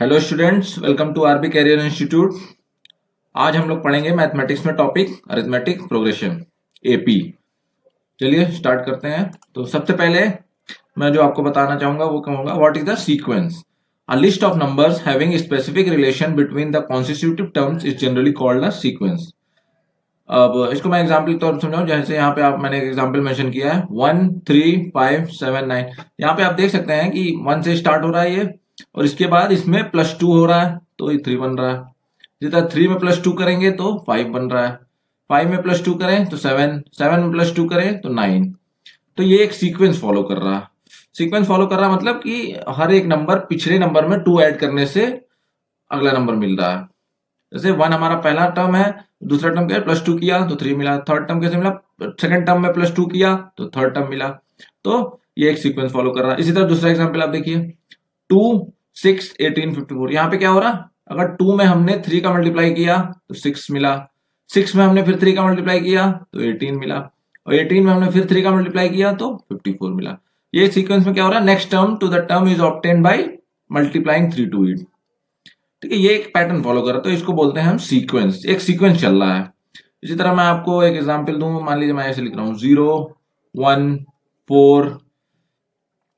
Hello students, welcome to RB career institute. आज हम लोग पढ़ेंगे मैथमेटिक्स में टॉपिक अरिथमेटिक प्रोग्रेशन एपी। चलिए स्टार्ट करते हैं। तो सबसे पहले मैं जो आपको बताना चाहूंगा वो कहूंगा what is the sequence. A list of numbers having specific relation between the constitutive terms is generally called a sequence. अब इसको मैं एग्जाम्पल के तौर पर समझाऊं। जैसे यहाँ पे मैंने एक एग्जाम्पल मेंशन किया है 1 3 5 7 9। यहाँ पे आप देख सकते हैं कि 1 से स्टार्ट हो रहा है ये, और इसके बाद इसमें +2 हो रहा है तो ये 3 बन रहा है। जितना 3 में +2 करेंगे तो 5 बन रहा है। 5 में +2 करें तो 7, 7 में +2 करें तो 9। तो ये एक सीक्वेंस फॉलो कर रहा है। सीक्वेंस फॉलो कर रहा है मतलब कि हर एक नंबर पिछले नंबर में 2 ऐड करने से अगला नंबर मिल रहा है। जैसे 1 हमारा पहला टर्म है, दूसरा टर्म क्या +2 किया तो 3 मिला। थर्ड टर्म कैसे मिला? सेकंड टर्म में +2 किया तो थर्ड टर्म मिला। तो ये एक सीक्वेंस फॉलो कर रहा है। इसी तरह दूसरा एग्जांपल आप देखिए 2 6 18 54। यहाँ पे क्या हो रहा? अगर 2 में हमने 3 का मल्टीप्लाई किया तो 6 मिला। 6 में हमने फिर 3 का मल्टीप्लाई किया तो 18 मिला, और 18 में हमने फिर 3 का मल्टीप्लाई किया तो 54 मिला। ये सीक्वेंस में क्या हो रहा है? Next term to the term is obtained by multiplying 3 to it. ठीक है, ये एक पैटर्न फॉलो कर रहा है तो इसको बोलते हैं हम सीक्वेंस। एक सीक्वेंस चल रहा है। इसी तरह मैं आपको एक एग्जांपल दूं। मान लीजिए मैं ऐसे लिख रहा हूं 0 1 4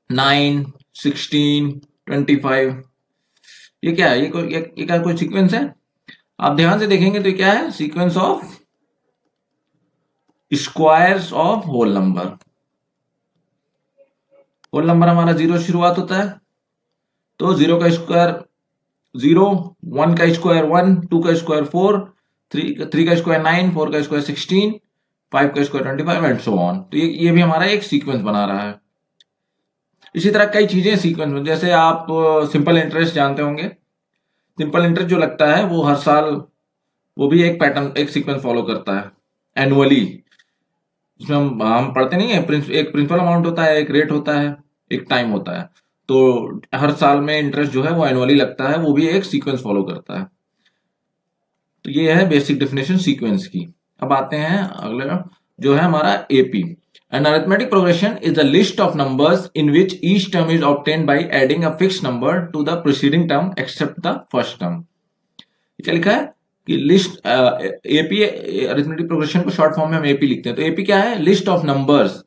9 16 25। ये क्या है? ये क्या कोई सीक्वेंस है? आप ध्यान से देखेंगे तो ये क्या है? Sequence of squares of whole number. Whole number हमारा 0 से शुरुआत होता है तो 0 का स्क्वायर 0, 1 का स्क्वायर 1, 2 का स्क्वायर 4, 3 का स्क्वायर 9, 4 का स्क्वायर 16, 5 का स्क्वायर 25 एंड सो ऑन। तो ये भी हमारा एक सीक्वेंस बना रहा है। इसी तरह कई चीजें सीक्वेंस में, जैसे आप सिंपल इंटरेस्ट जानते होंगे। सिंपल इंटरेस्ट जो लगता है वो हर साल, वो भी एक पैटर्न, एक सीक्वेंस फॉलो करता है एनुअली। इसमें हम पढ़ते नहीं है, एक प्रिंसिपल अमाउंट होता है, एक रेट होता है, एक टाइम होता है। तो हर साल में इंटरेस्ट जो है वो एनुअली लगता है, वो भी एक सीक्वेंस फॉलो करता है। तो ये है बेसिक डेफिनेशन सीक्वेंस की। अब आते हैं अगले जो है हमारा AP. An arithmetic progression is a list of numbers in which each term is obtained by adding a fixed number to the preceding term except the first term। क्या लिखा है कि लिस्ट एपी, अरिथमेटिक प्रोग्रेशन को short form में हम AP लिखते हैं। तो एपी क्या है? List of numbers.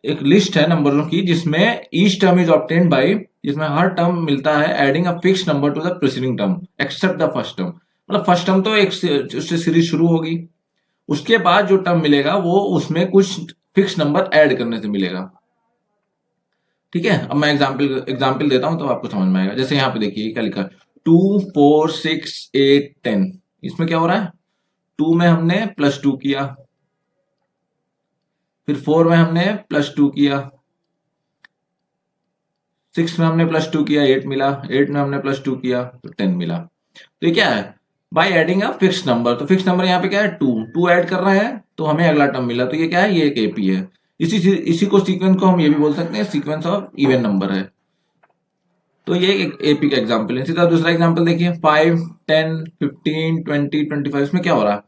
एक लिस्ट है नंबरों की जिसमें each term is obtained by, जिसमें हर टर्म मिलता है adding a fix number to the preceding term except the first term. मतलब फर्स्ट टर्म तो एक उससे सीरीज शुरू होगी, उसके बाद जो टर्म मिलेगा वो उसमें कुछ फिक्स नंबर ऐड करने से मिलेगा। ठीक है, अब मैं एग्जाम्पल देता हूं तो आपको समझ में आएगा। जैसे यहाँ पे देखिए क्या लिखा है 2 4 6 8 10। इसमें क्या हो रहा है? 2 में हमने +2 किया, फिर 4 में हमने +2 किया, 6 में हमने +2 किया 8 मिला, 8 में हमने +2 किया तो 10 मिला। तो ये क्या है? By adding a fix number. तो फिक्स नंबर यहाँ पे क्या है? 2 ऐड कर रहे हैं तो हमें अगला टर्म मिला। तो ये क्या है? ये एक एपी है। इसी को सीक्वेंस को हम ये भी बोल सकते हैं सीक्वेंस ऑफ इवन नंबर है। तो ये एक एपी का एग्जांपल है। इसी तरह दूसरा एग्जांपल देखिए 5 10 15 20 25। इसमें क्या हो रहा है?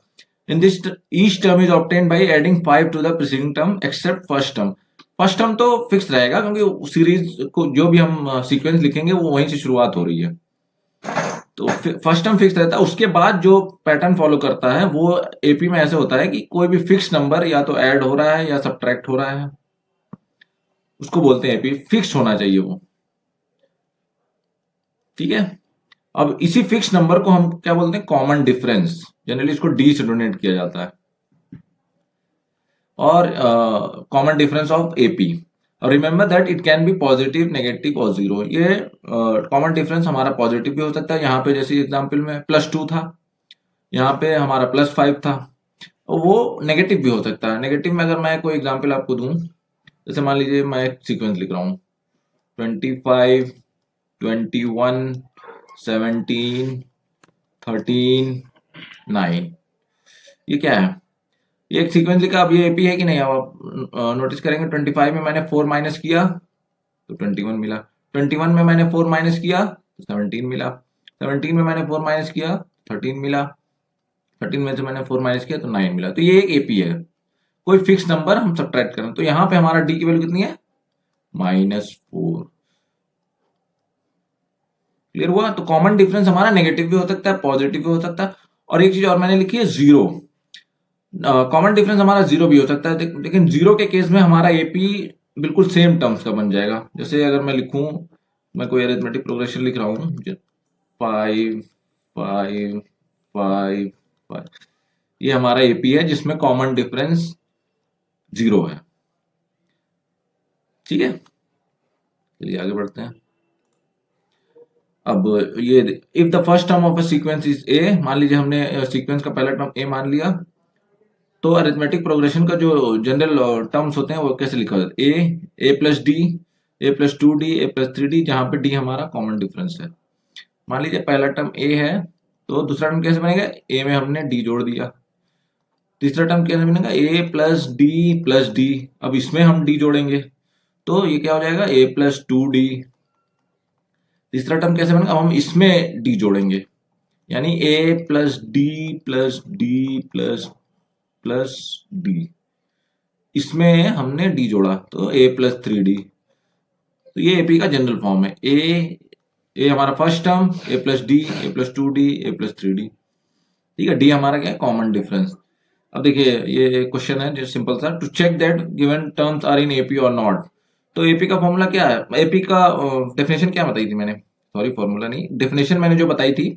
In this each term is obtained by adding 5 to the preceding term except first term. First term तो फिक्स रहेगा क्योंकि सीरीज को जो भी हम सीक्वेंस लिखेंगे वो वहीं से शुरुआत हो रही है, तो फर्स्ट टर्म फिक्स रहता है। उसके बाद जो पैटर्न फॉलो करता है वो एपी में ऐसे होता है कि कोई भी फिक्स नंबर या तो ऐड हो रहा है या सब्ट्रैक्ट हो रहा है, उसको बोलते हैं एपी। फिक्स होना चाहिए वो। ठीक है, अब इसी फिक्स नंबर को हम क्या बोलते हैं? Common difference. जनरली इसको डी से डोनेट किया जाता है। और कॉमन डिफरेंस ऑफ एपी। और remember that it can be positive, negative और जीरो। ये कॉमन डिफरेंस हमारा पॉजिटिव भी हो सकता है। यहाँ पे जैसे एग्जांपल में +2 था, यहाँ पे हमारा +5 था। और वो नेगेटिव भी हो सकता है। नेगेटिव में अगर मैं कोई एग्जांपल आपको दूं, जैसे मान लीजिए मैं एक सीक्वेंस लिख रहा हूँ 25 21 17 13 9। ये क्या है? ये एक सीक्वेंस लिखा। अब ये एपी है कि नहीं? अब आप नोटिस करेंगे 25 में मैंने 4 माइनस किया तो 21 मिला। 21 में मैंने 4 माइनस किया तो 17 मिला। 17 में मैंने 4 माइनस किया 13 मिला। 13 में से मैंने 4 माइनस किया तो 9 मिला। तो ये एक एपी है। कोई फिक्स नंबर हम सब्ट्रैक्ट करें तो यहाँ पे हमारा डी की वैल्यू कितनी है? -4। क्लियर हुआ? तो कॉमन डिफरेंस हमारा नेगेटिव भी हो सकता है, पॉजिटिव भी हो सकता है, और एक चीज और मैंने लिखी है जीरो। कॉमन डिफरेंस हमारा जीरो भी हो सकता है, लेकिन जीरो के केस में हमारा एपी बिल्कुल सेम टर्म्स का बन जाएगा। जैसे अगर मैं लिखूं, मैं कोई अरिथमेटिक प्रोग्रेशन लिख रहा हूं, 5 5 5 5, ये हमारा एपी है जिसमें कॉमन डिफरेंस जीरो है। ठीक है, चलिए आगे बढ़ते हैं। अब ये if the first term of a sequence is a, मान लीजिए हमने सीक्वेंस का पहला टर्म ए मान लिया, तो अरिथमेटिक प्रोग्रेशन का जो जनरल टर्म्स होते हैं वो कैसे लिखा जाता है? ए plus d, a plus 2d, a plus 3d, जहां पे डी हमारा कॉमन डिफरेंस है। मान लीजिए पहला टर्म ए है, तो दूसरा टर्म कैसे बनेगा? ए में हमने डी जोड़ दिया। तीसरा टर्म कैसे बनेगा? ए प्लस डी प्लस डी, अब इसमें हम डी जोड़ेंगे तो ये क्या हो जाएगा? ए प्लस 2d। तीसरा टर्म कैसे बनेगा? अब हम इसमें डी जोड़ेंगे, यानी a plus d plus d plus plus d, इसमें हमने डी जोड़ा तो ए प्लस 3d। तो ये एपी का जनरल फॉर्म है। ए हमारा first term, a plus d, a plus 2d, a plus 3d। ठीक है, डी हमारा क्या है? Common difference. अब देखिए ये क्वेश्चन है जो सिंपल सा, to check that given terms are in AP और नॉट। तो एपी का फॉर्मूला क्या है? एपी का डेफिनेशन क्या बताई थी मैंने? सॉरी, फॉर्मूला नहीं, डेफिनेशन मैंने जो बताई थी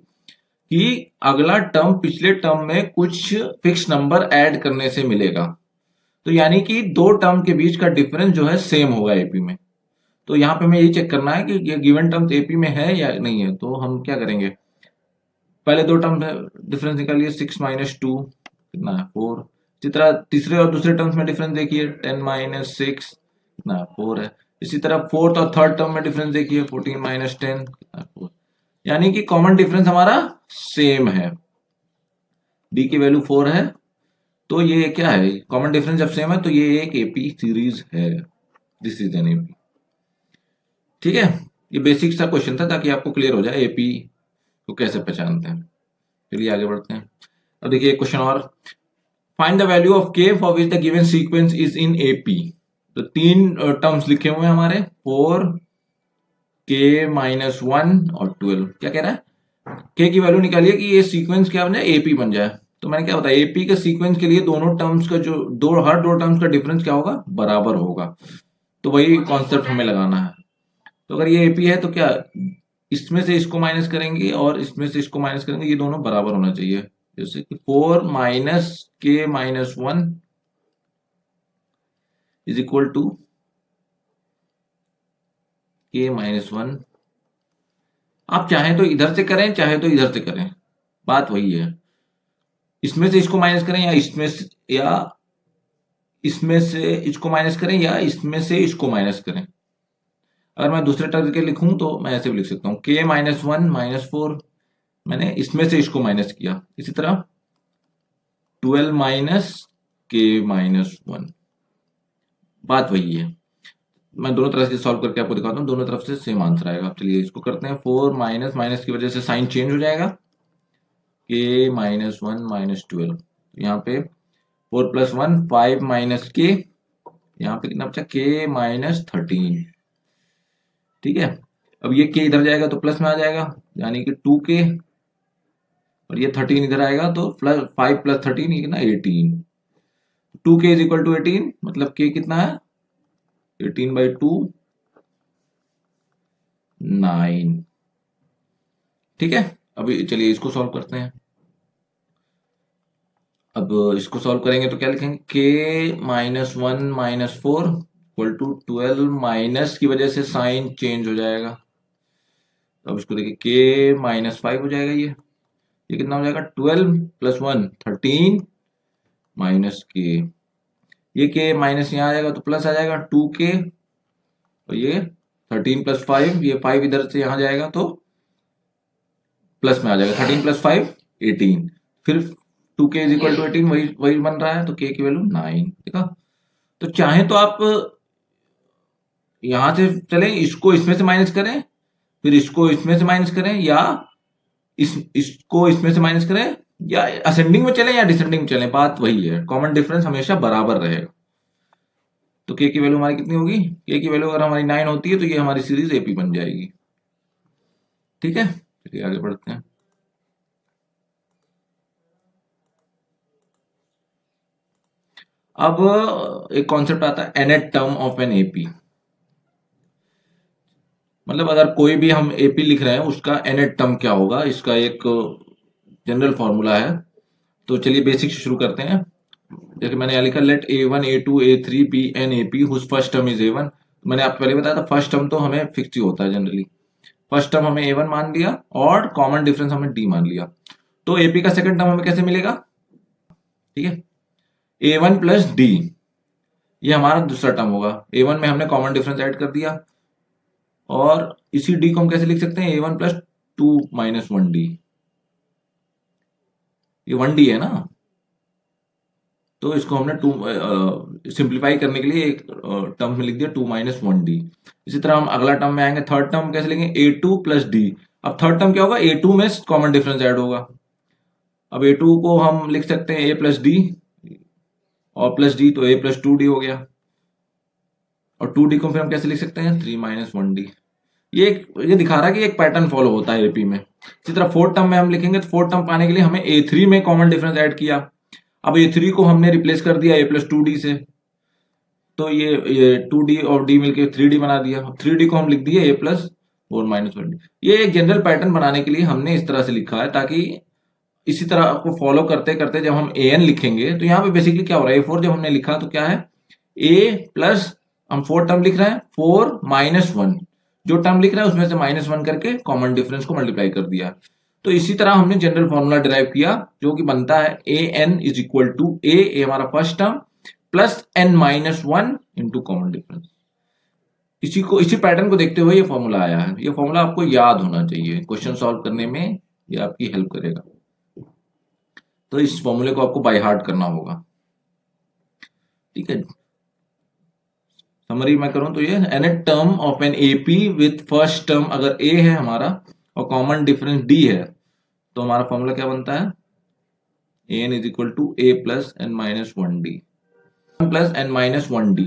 कि अगला टर्म पिछले टर्म में कुछ फिक्स नंबर ऐड करने से मिलेगा। तो यानी कि दो टर्म के बीच का डिफरेंस जो है सेम होगा एपी में। तो यहाँ पे हमें यही चेक करना है कि ये गिवन टर्म्स एपी में है या नहीं है। तो हम क्या करेंगे, पहले दो टर्म डिफरेंस निकालिए, 6 माइनस 2 कितना है? 4। इसी तरह तीसरे और दूसरे टर्म्स में डिफरेंस देखिए, 10 माइनस 6 कितना है? 4 है। इसी तरह फोर्थ और थर्ड टर्म में डिफरेंस देखिए, 14 माइनस 10 कितना है? 4। यानी कि कॉमन डिफरेंस हमारा सेम है, डी की वैल्यू 4 है। तो ये क्या है? कॉमन डिफरेंस जब सेम है तो ये एक एपी सीरीज है। This is an AP. ठीक है, ये बेसिक सा क्वेश्चन था ताकि आपको क्लियर हो जाए एपी को कैसे पहचानते हैं। चलिए आगे बढ़ते हैं। अब देखिए एक क्वेश्चन और, फाइंड द वैल्यू ऑफ के for which the given sequence is in AP. तो तीन टर्म्स लिखे हुए हैं हमारे, 4, के माइनस 1 और 12। क्या कह रहा है? के की वैल्यू निकालिए कि ये सीक्वेंस क्या बन जाए? एपी बन जाए। तो मैंने क्या बताया, एपी के सीक्वेंस के लिए दोनों टर्म्स का जो हर दो टर्म्स का डिफरेंस क्या होगा? बराबर होगा। तो वही कॉन्सेप्ट हमें लगाना है। तो अगर ये एपी है तो क्या, इसमें से इसको माइनस करेंगे और इसमें से इसको माइनस करेंगे, ये दोनों बराबर होना चाहिए। जैसे कि 4 माइनस के माइनस 1 इज इक्वल टू के माइनस 1। आप चाहें तो इधर से करें, चाहे तो इधर से करें, बात वही है। इसमें से इसको माइनस करें या इसमें से इसको माइनस करें या इसमें से इसको माइनस करें। अगर मैं दूसरे टर्म के लिखूं तो मैं ऐसे भी लिख सकता हूं, के माइनस 1 माइनस 4, मैंने इसमें से इसको माइनस किया। इसी तरह 12 माइनस के माइनस 1, बात वही है। मैं दोनों तरह से सॉल्व करके आपको दिखाता हूँ, दोनों तरफ से सेम आंसर आएगा। चलिए इसको करते हैं, 4 माइनस माइनस की वजह से साइन चेंज हो जाएगा, के माइनस 1 माइनस 12। यहाँ पे 4 प्लस 1 5 माइनस के, यहाँ पे कितना बचा? के माइनस 13। ठीक है, अब ये के इधर जाएगा तो प्लस में आ जाएगा, यानी कि 2k, और ये 13 इधर आएगा तो प्लस 5 प्लस 13 ये कितना? 18। 2k इज इक्वल टू 18, मतलब k कितना है? 18/2 9। ठीक है, अभी चलिए इसको सॉल्व करते हैं। अब इसको सॉल्व करेंगे तो क्या लिखेंगे? K minus 1 minus 4 equal to 12 minus की वजह से साइन चेंज हो जाएगा। तो अब इसको देखिए, के माइनस 5 हो जाएगा, ये कितना हो जाएगा? 12 प्लस 1 13 माइनस के, ये के माइनस यहाँ आ जाएगा तो प्लस आ जाएगा 2k, और ये 13 प्लस 5, ये 5 इधर से यहाँ जाएगा तो प्लस में आ जाएगा, 13 प्लस 5 18, फिर 2k इज इक्वल टू 18, वही बन रहा है, तो k की वैल्यू 9। देखा? तो चाहे तो आप यहां से चले, इसको इसमें से माइनस करें, फिर इसको इसमें से माइनस करें, या इसको इसमें से माइनस करें, या असेंडिंग में चले या डिसेंडिंग में चले, बात वही है। कॉमन डिफरेंस हमेशा बराबर रहेगा। तो k की वैल्यू हमारी कितनी होगी? k की वैल्यू अगर हमारी 9 होती है तो ये हमारी सीरीज एपी बन जाएगी। ठीक है, चलिए आगे बढ़ते हैं। अब एक कॉन्सेप्ट आता है nth term of an AP. मतलब अगर कोई भी हम एपी लिख रहे हैं उसका nth टर्म क्या होगा, इसका एक जनरल फॉर्मूला है। तो चलिए बेसिक से शुरू करते हैं। जैसे मैंने यहाँ लिखा, let A1 A2 A3 be an AP whose first term is A1। मैंने आपको पहले बताया था फर्स्ट टर्म तो हमें फिक्स ही होता है जनरली। फर्स्ट टर्म हमें A1 मान लिया और कॉमन डिफरेंस हमें D मान लिया। तो एपी का सेकंड टर्म हमें कैसे मिलेगा, ठीक है, A1 प्लस D, ये हमारा दूसरा टर्म होगा। A1 में हमने कॉमन डिफरेंस ऐड कर दिया और इसी D को हम कैसे लिख सकते हैं, A1 प्लस 2 माइनस 1D। ये 1D है ना, तो इसको हमने सिंप्लीफाई करने के लिए एक टर्म में लिख दिया 2 माइनस 1D। इसी तरह हम अगला टर्म में आएंगे, थर्ड टर्म कैसे लेंगे, A2 प्लस D। अब थर्ड टर्म क्या होगा, A2 में कॉमन डिफरेंस ऐड होगा। अब A2 को हम लिख सकते हैं A प्लस D और प्लस D, तो A प्लस 2D हो गया। और 2D को फिर हम कैसे लिख सकते हैं, 3 माइनस 1D। ये दिखा रहा है कि एक पैटर्न फॉलो होता है एपी में। इसी तरह फोर्थ टर्म में हम लिखेंगे, तो फोर्थ टर्म पाने के लिए हमें A3 में कॉमन डिफरेंस ऐड किया। अब A3 को हमने रिप्लेस कर दिया A प्लस 2D से, तो ये 2D और D मिलके 3D बना दिया। 3D को हम लिख दिए A प्लस 4 माइनस 1D। ये एक जनरल पैटर्न बनाने के लिए हमने इस तरह से लिखा है, ताकि इसी तरह आपको फॉलो करते करते जब हम AN लिखेंगे तो यहाँ पे बेसिकली क्या हो रहा है, A4 जब हमने लिखा तो क्या है, A प्लस, हम 4 टर्म लिख रहे हैं, 4 माइनस 1, जो टर्म लिख रहे हैं उसमें से -1 करके कॉमन डिफरेंस को मल्टीप्लाई कर दिया। तो इसी तरह हमने जनरल फॉर्मूला डिराइव किया, जो कि बनता है AN इज इक्वल टू ए हमारा first term plus n-1 into common difference. इसी पैटर्न को देखते हुए ये फॉर्मूला आया है। ये फॉर्मूला आपको याद होना चाहिए, क्वेश्चन सॉल्व करने में ये आपकी हेल्प करेगा। तो इस फॉर्मूले को आपको बाय हार्ट करना होगा, ठीक है। समरी मैं करूं तो ये nth term of an AP with first term अगर A है हमारा और कॉमन डिफरेंस D है, तो हमारा फॉर्मूला क्या बनता है, AN is equal to A plus n-1D plus n-1D।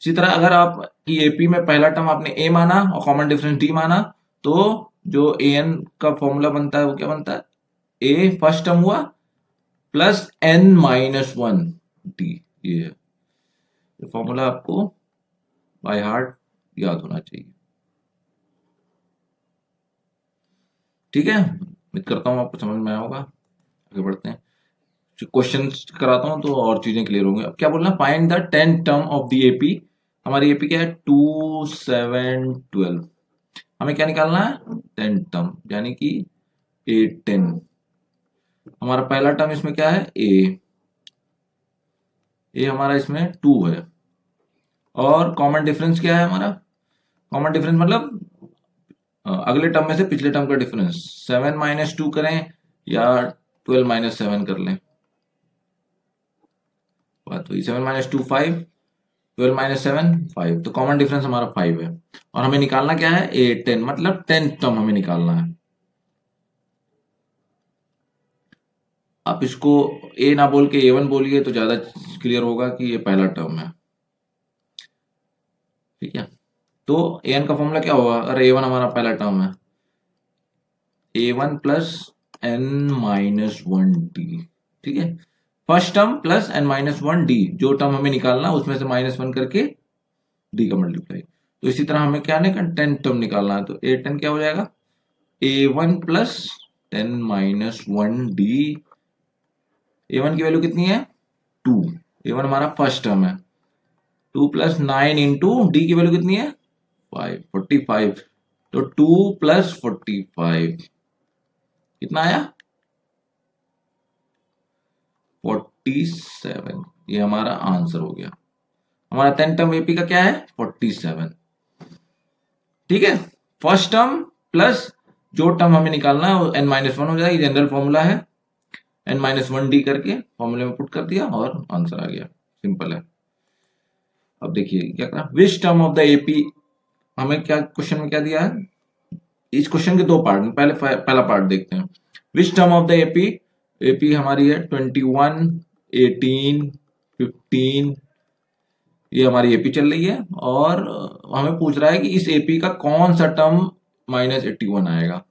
इसी तरह अगर आप की एपी में पहला टर्म आपने A माना और कॉमन डिफरेंस D माना, तो जो AN का फॉर्मूला बनता है वो क्या बनता है, A फर्स्ट टर्म हुआ प्लस n-1D। ये फॉर्मूला आपको बाय हार्ट याद होना चाहिए, ठीक है। उम्मीद करता हूं आपको समझ में आया होगा। आगे बढ़ते हैं, क्वेश्चन कराता हूं तो और चीजें क्लियर होंगी। अब क्या बोलना, find the 10th term of the AP. हमारी एपी क्या है, 2 7 12। हमें क्या निकालना है, 10th टर्म, यानी कि 8 10। हमारा पहला टर्म इसमें क्या है, ए हमारा इसमें 2 है और कॉमन डिफरेंस क्या है हमारा, कॉमन डिफरेंस मतलब अगले टर्म में से पिछले टर्म का डिफरेंस। 7 माइनस 2 करें या 12 माइनस 7 कर लें, बात हुई। 7 माइनस 2 5, 12 माइनस 7 5, तो कॉमन डिफरेंस हमारा 5 है। और हमें निकालना क्या है, 8 10, मतलब 10th टर्म हमें निकालना है। आप इसको A ना बोल के A1 बोलिए तो ज्यादा क्लियर होगा कि ये पहला टर्म है, ठीक है। तो AN का फॉर्मूला क्या होगा, अरे A1 हमारा पहला टर्म है, A1 प्लस n-1D, ठीक है। फर्स्ट टर्म प्लस n-1D, जो टर्म हमें निकालना उसमें से -1 करके D का मल्टीप्लाई। तो इसी तरह हमें क्या निकालना, 10th टर्म निकालना है, तो 8 10 क्या हो जाएगा, A1 प्लस 10-1D। A1 की वैल्यू कितनी है, 2। A1 हमारा फर्स्ट टर्म है, 2 प्लस 9 इंटू D की वैल्यू कितनी है, 5 45। तो 2 प्लस 45 कितना आया, 47। ये हमारा आंसर हो गया। हमारा 10th टर्म एपी का क्या है, 47, ठीक है। फर्स्ट टर्म प्लस जो टर्म हमें निकालना है n-1 हो जाएगा, जनरल फॉर्मूला है, n-1D करके फॉर्मूले में पुट कर दिया और आंसर आ गया, सिंपल है। अब देखिए क्या करा, which term of the AP, हमें क्या क्वेश्चन में क्या दिया है, इस क्वेश्चन के दो पार्ट में, पहला पार्ट देखते हैं। Which term of the AP, AP हमारी है 21 18 15, ये हमारी एपी चल रही है और हमें पूछ रहा है कि इस एपी का कौन सा टर्म -81 आएगा।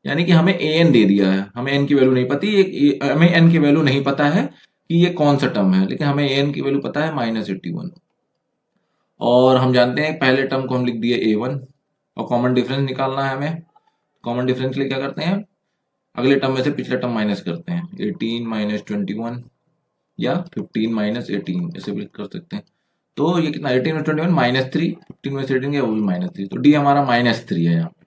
यानी कि हमें an दे दिया है, हमें n की वैल्यू नहीं पती, हमें n की वैल्यू नहीं पता है कि ये कौन सा टर्म है, लेकिन हमें an की वैल्यू पता है -81। और हम जानते हैं पहले टर्म को हम लिख दिए a1 और कॉमन डिफरेंस निकालना है हमें। कॉमन डिफरेंस के लिए क्या करते हैं, अगले टर्म में से पिछला टर्म माइनस करते हैं, 18 - 21 या 15 - 18 ऐसे भी कर सकते हैं। तो ये कितना, 18 - 21 -3, 15 में से 18 गया वो भी -3, तो डी हमारा -3 है। यहाँ पे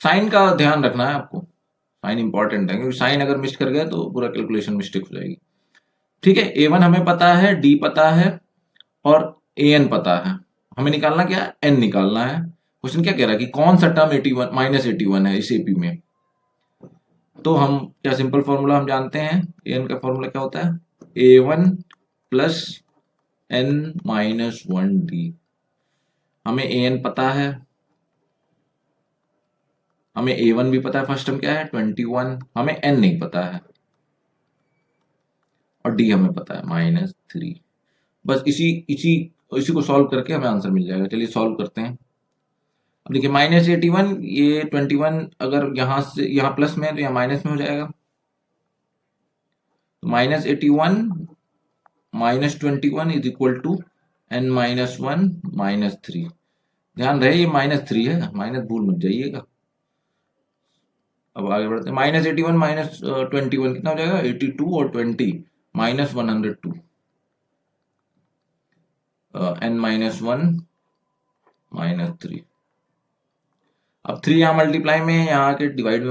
साइन का ध्यान रखना है आपको, साइन इंपॉर्टेंट है, क्योंकि साइन अगर मिस कर गए तो पूरा कैलकुलेशन मिस्टेक हो जाएगी। ठीक है, a1 हमें पता है, d पता है और an पता है। हमें निकालना क्या है, n निकालना है। क्वेश्चन क्या कह रहा है कि कौन सा टर्म 81 -81 है इस एपी में। तो हम क्या, सिंपल फॉर्मूला हम जानते हैं, an का फॉर्मूला क्या होता है, a1 प्लस n-1d। हमें an पता है, हमें a1 भी पता है, फर्स्ट टर्म क्या है 21, हमें n नहीं पता है और d हमें पता है -3। बस इसी इसी इसी को सॉल्व करके हमें आंसर मिल जाएगा। चलिए सॉल्व करते हैं। अब देखिए -81, ये 21 अगर यहाँ से यहाँ प्लस में है तो यहाँ माइनस में हो जाएगा, तो -81 -21 इज इक्वल टू n-1 -3। ध्यान रहे ये -3 है, माइनस भूल मत जाइएगा। अब आगे बढ़ते हैं, -81 -21 कितना हो जाएगा, 82 और 20 -102, n-1 -3। अब 3 यहाँ मल्टीप्लाई में है, यहाँ आके डिवाइड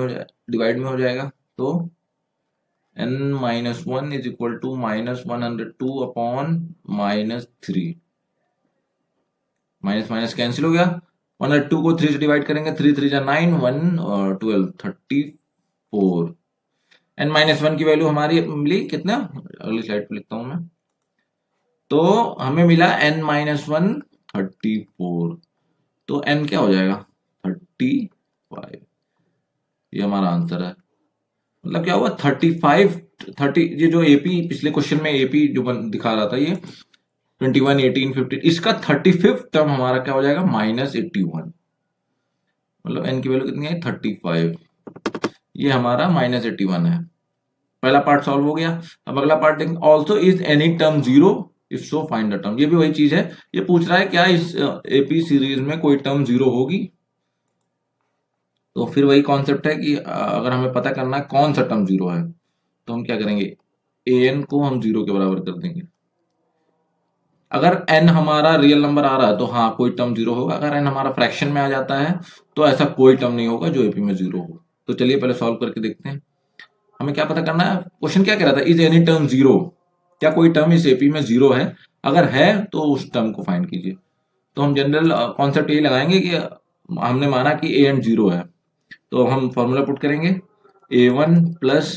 में हो जाएगा, तो n-1 is equal to -102 upon -3। Minus minus cancel हो गया, 102 को 3 से डिवाइड करेंगे, 3 3 9, 1 और 12 34। n-1 की वैल्यू हमारी मिली कितना, अगली स्लाइड पे लिखता हूं मैं, तो हमें मिला n-1 34। तो n क्या हो जाएगा 35, ये हमारा आंसर है। मतलब क्या हुआ 35 30, ये जो एपी पिछले क्वेश्चन में एपी जो दिखा रहा था ये 21 18 15, इसका 35th टर्म हमारा क्या हो जाएगा -81। मतलब n की वैल्यू कितनी है 35, ये हमारा -81 है। पहला पार्ट सॉल्व हो गया। अब अगला पार्ट देखेंगे, also is any term zero, if so find the term. ये भी वही चीज है, ये पूछ रहा है क्या इस एपी सीरीज में कोई टर्म जीरो होगी। तो फिर वही कॉन्सेप्ट है कि अगर हमें पता करना है कौन सा टर्म जीरो है, तो हम क्या करेंगे, an को हम जीरो के बराबर कर देंगे। अगर n हमारा रियल नंबर आ रहा है तो हाँ कोई टर्म जीरो होगा, अगर n हमारा फ्रैक्शन में आ जाता है तो ऐसा कोई टर्म नहीं होगा जो एपी में जीरो हो। तो चलिए पहले सॉल्व करके देखते हैं। हमें क्या पता करना है, क्वेश्चन क्या कह रहा था, इज एनी टर्म जीरो, क्या कोई टर्म इस एपी में जीरो है, अगर है तो उस टर्म को फाइंड कीजिए। तो हम जनरल कॉन्सेप्ट यही लगाएंगे कि हमने माना कि ए एंड जीरो है, तो हम फॉर्मूला पुट करेंगे a1 plus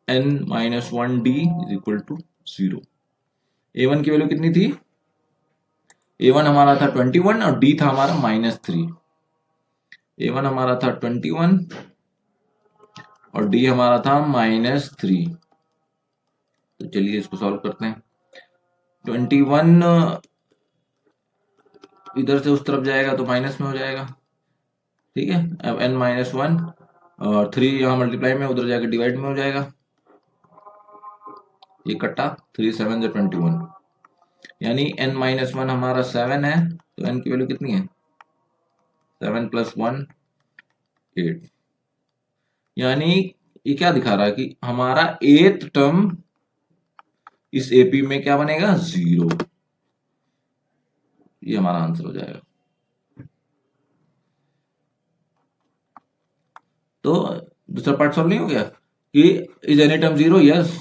n-1d is equal to 0। a1 की वैल्यू कितनी थी, a1 हमारा था 21 और d था हमारा -3। a1 हमारा था 21 और d हमारा था -3। तो चलिए इसको सॉल्व करते हैं। 21 इधर से उस तरफ जाएगा तो माइनस में हो जाएगा, ठीक है। अब n-1 और 3 यहाँ मल्टीप्लाई में, उधर जाके डिवाइड में हो जाएगा, ये कट्टा 3 7 से 21, यानी n-1 हमारा 7 है, तो n की वैल्यू कितनी है 7 + 1 8। यानी ये क्या दिखा रहा है कि हमारा 8th टर्म इस एपी में क्या बनेगा 0। ये हमारा आंसर हो जाएगा। तो दूसरा पार्ट सॉल्व नहीं हो गया कि is any term zero, yes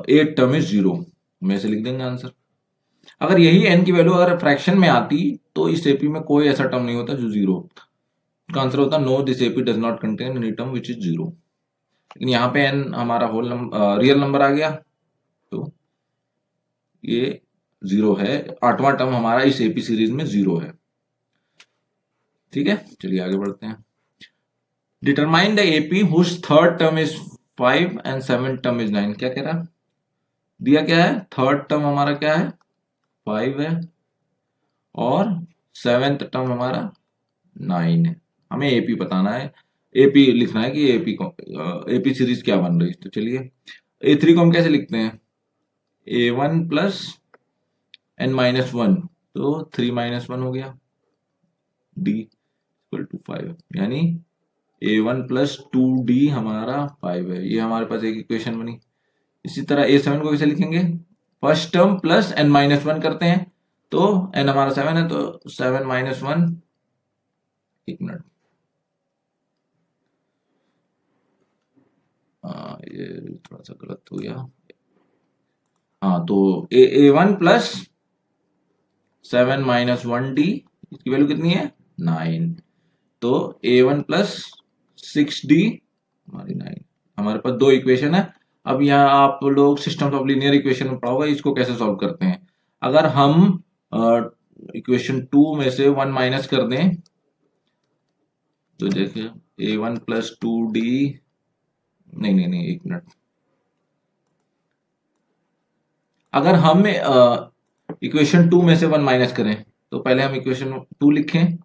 8th term is 0, में से लिख देंगे आंसर। अगर यही n की वैल्यू अगर फ्रैक्शन में आती तो इस एपी में कोई ऐसा टर्म नहीं होता जो 0 होता। इसका आंसर होता no this AP does not contain any term which is 0। लेकिन यहाँ पे n हमारा होल नंबर रियल नंबर आ गया, तो ये 0 है, 8वां टर्म हमारा इस एपी सीरीज में 0 है। ठीक है, चलिए आगे बढ़ते हैं। Determine the AP whose third term is 5 and 7th term is 9। क्या कह रहा है, दिया क्या है, थर्ड टर्म हमारा क्या है 5 है और 7th टर्म हमारा 9 है। हमें एपी बताना है, एपी लिखना है कि एपी सीरीज क्या बन रही है। तो चलिए A3 को हम कैसे लिखते हैं, A1 प्लस n-1, तो 3-1 हो गया, d इक्वल टू 5, यानी A1 प्लस 2d हमारा 5 है। ये हमारे पास एक इक्वेशन बनी। इसी तरह A7 को कैसे लिखेंगे, फर्स्ट टर्म प्लस n-1 करते हैं, तो n हमारा 7 है, तो 7-1, एक मिनट, ये थोड़ा सा गलत हो गया। हाँ, तो A1 प्लस 7-1d, इसकी वैल्यू कितनी है, 9, तो A1 प्लस 6d हमारी 9। हमारे पास दो इक्वेशन है। अब यहाँ आप लोग सिस्टम्स ऑफ लीनियर इक्वेशन में पढ़ा होगा, इसको कैसे सॉल्व करते हैं। अगर हम इक्वेशन 2 में से 1 माइनस कर दें, तो देखिए A1 प्लस 2d, नहीं, एक मिनट, अगर हम इक्वेशन 2 में से 1 माइनस करें, तो पहले हम इक्वेशन 2 लिखें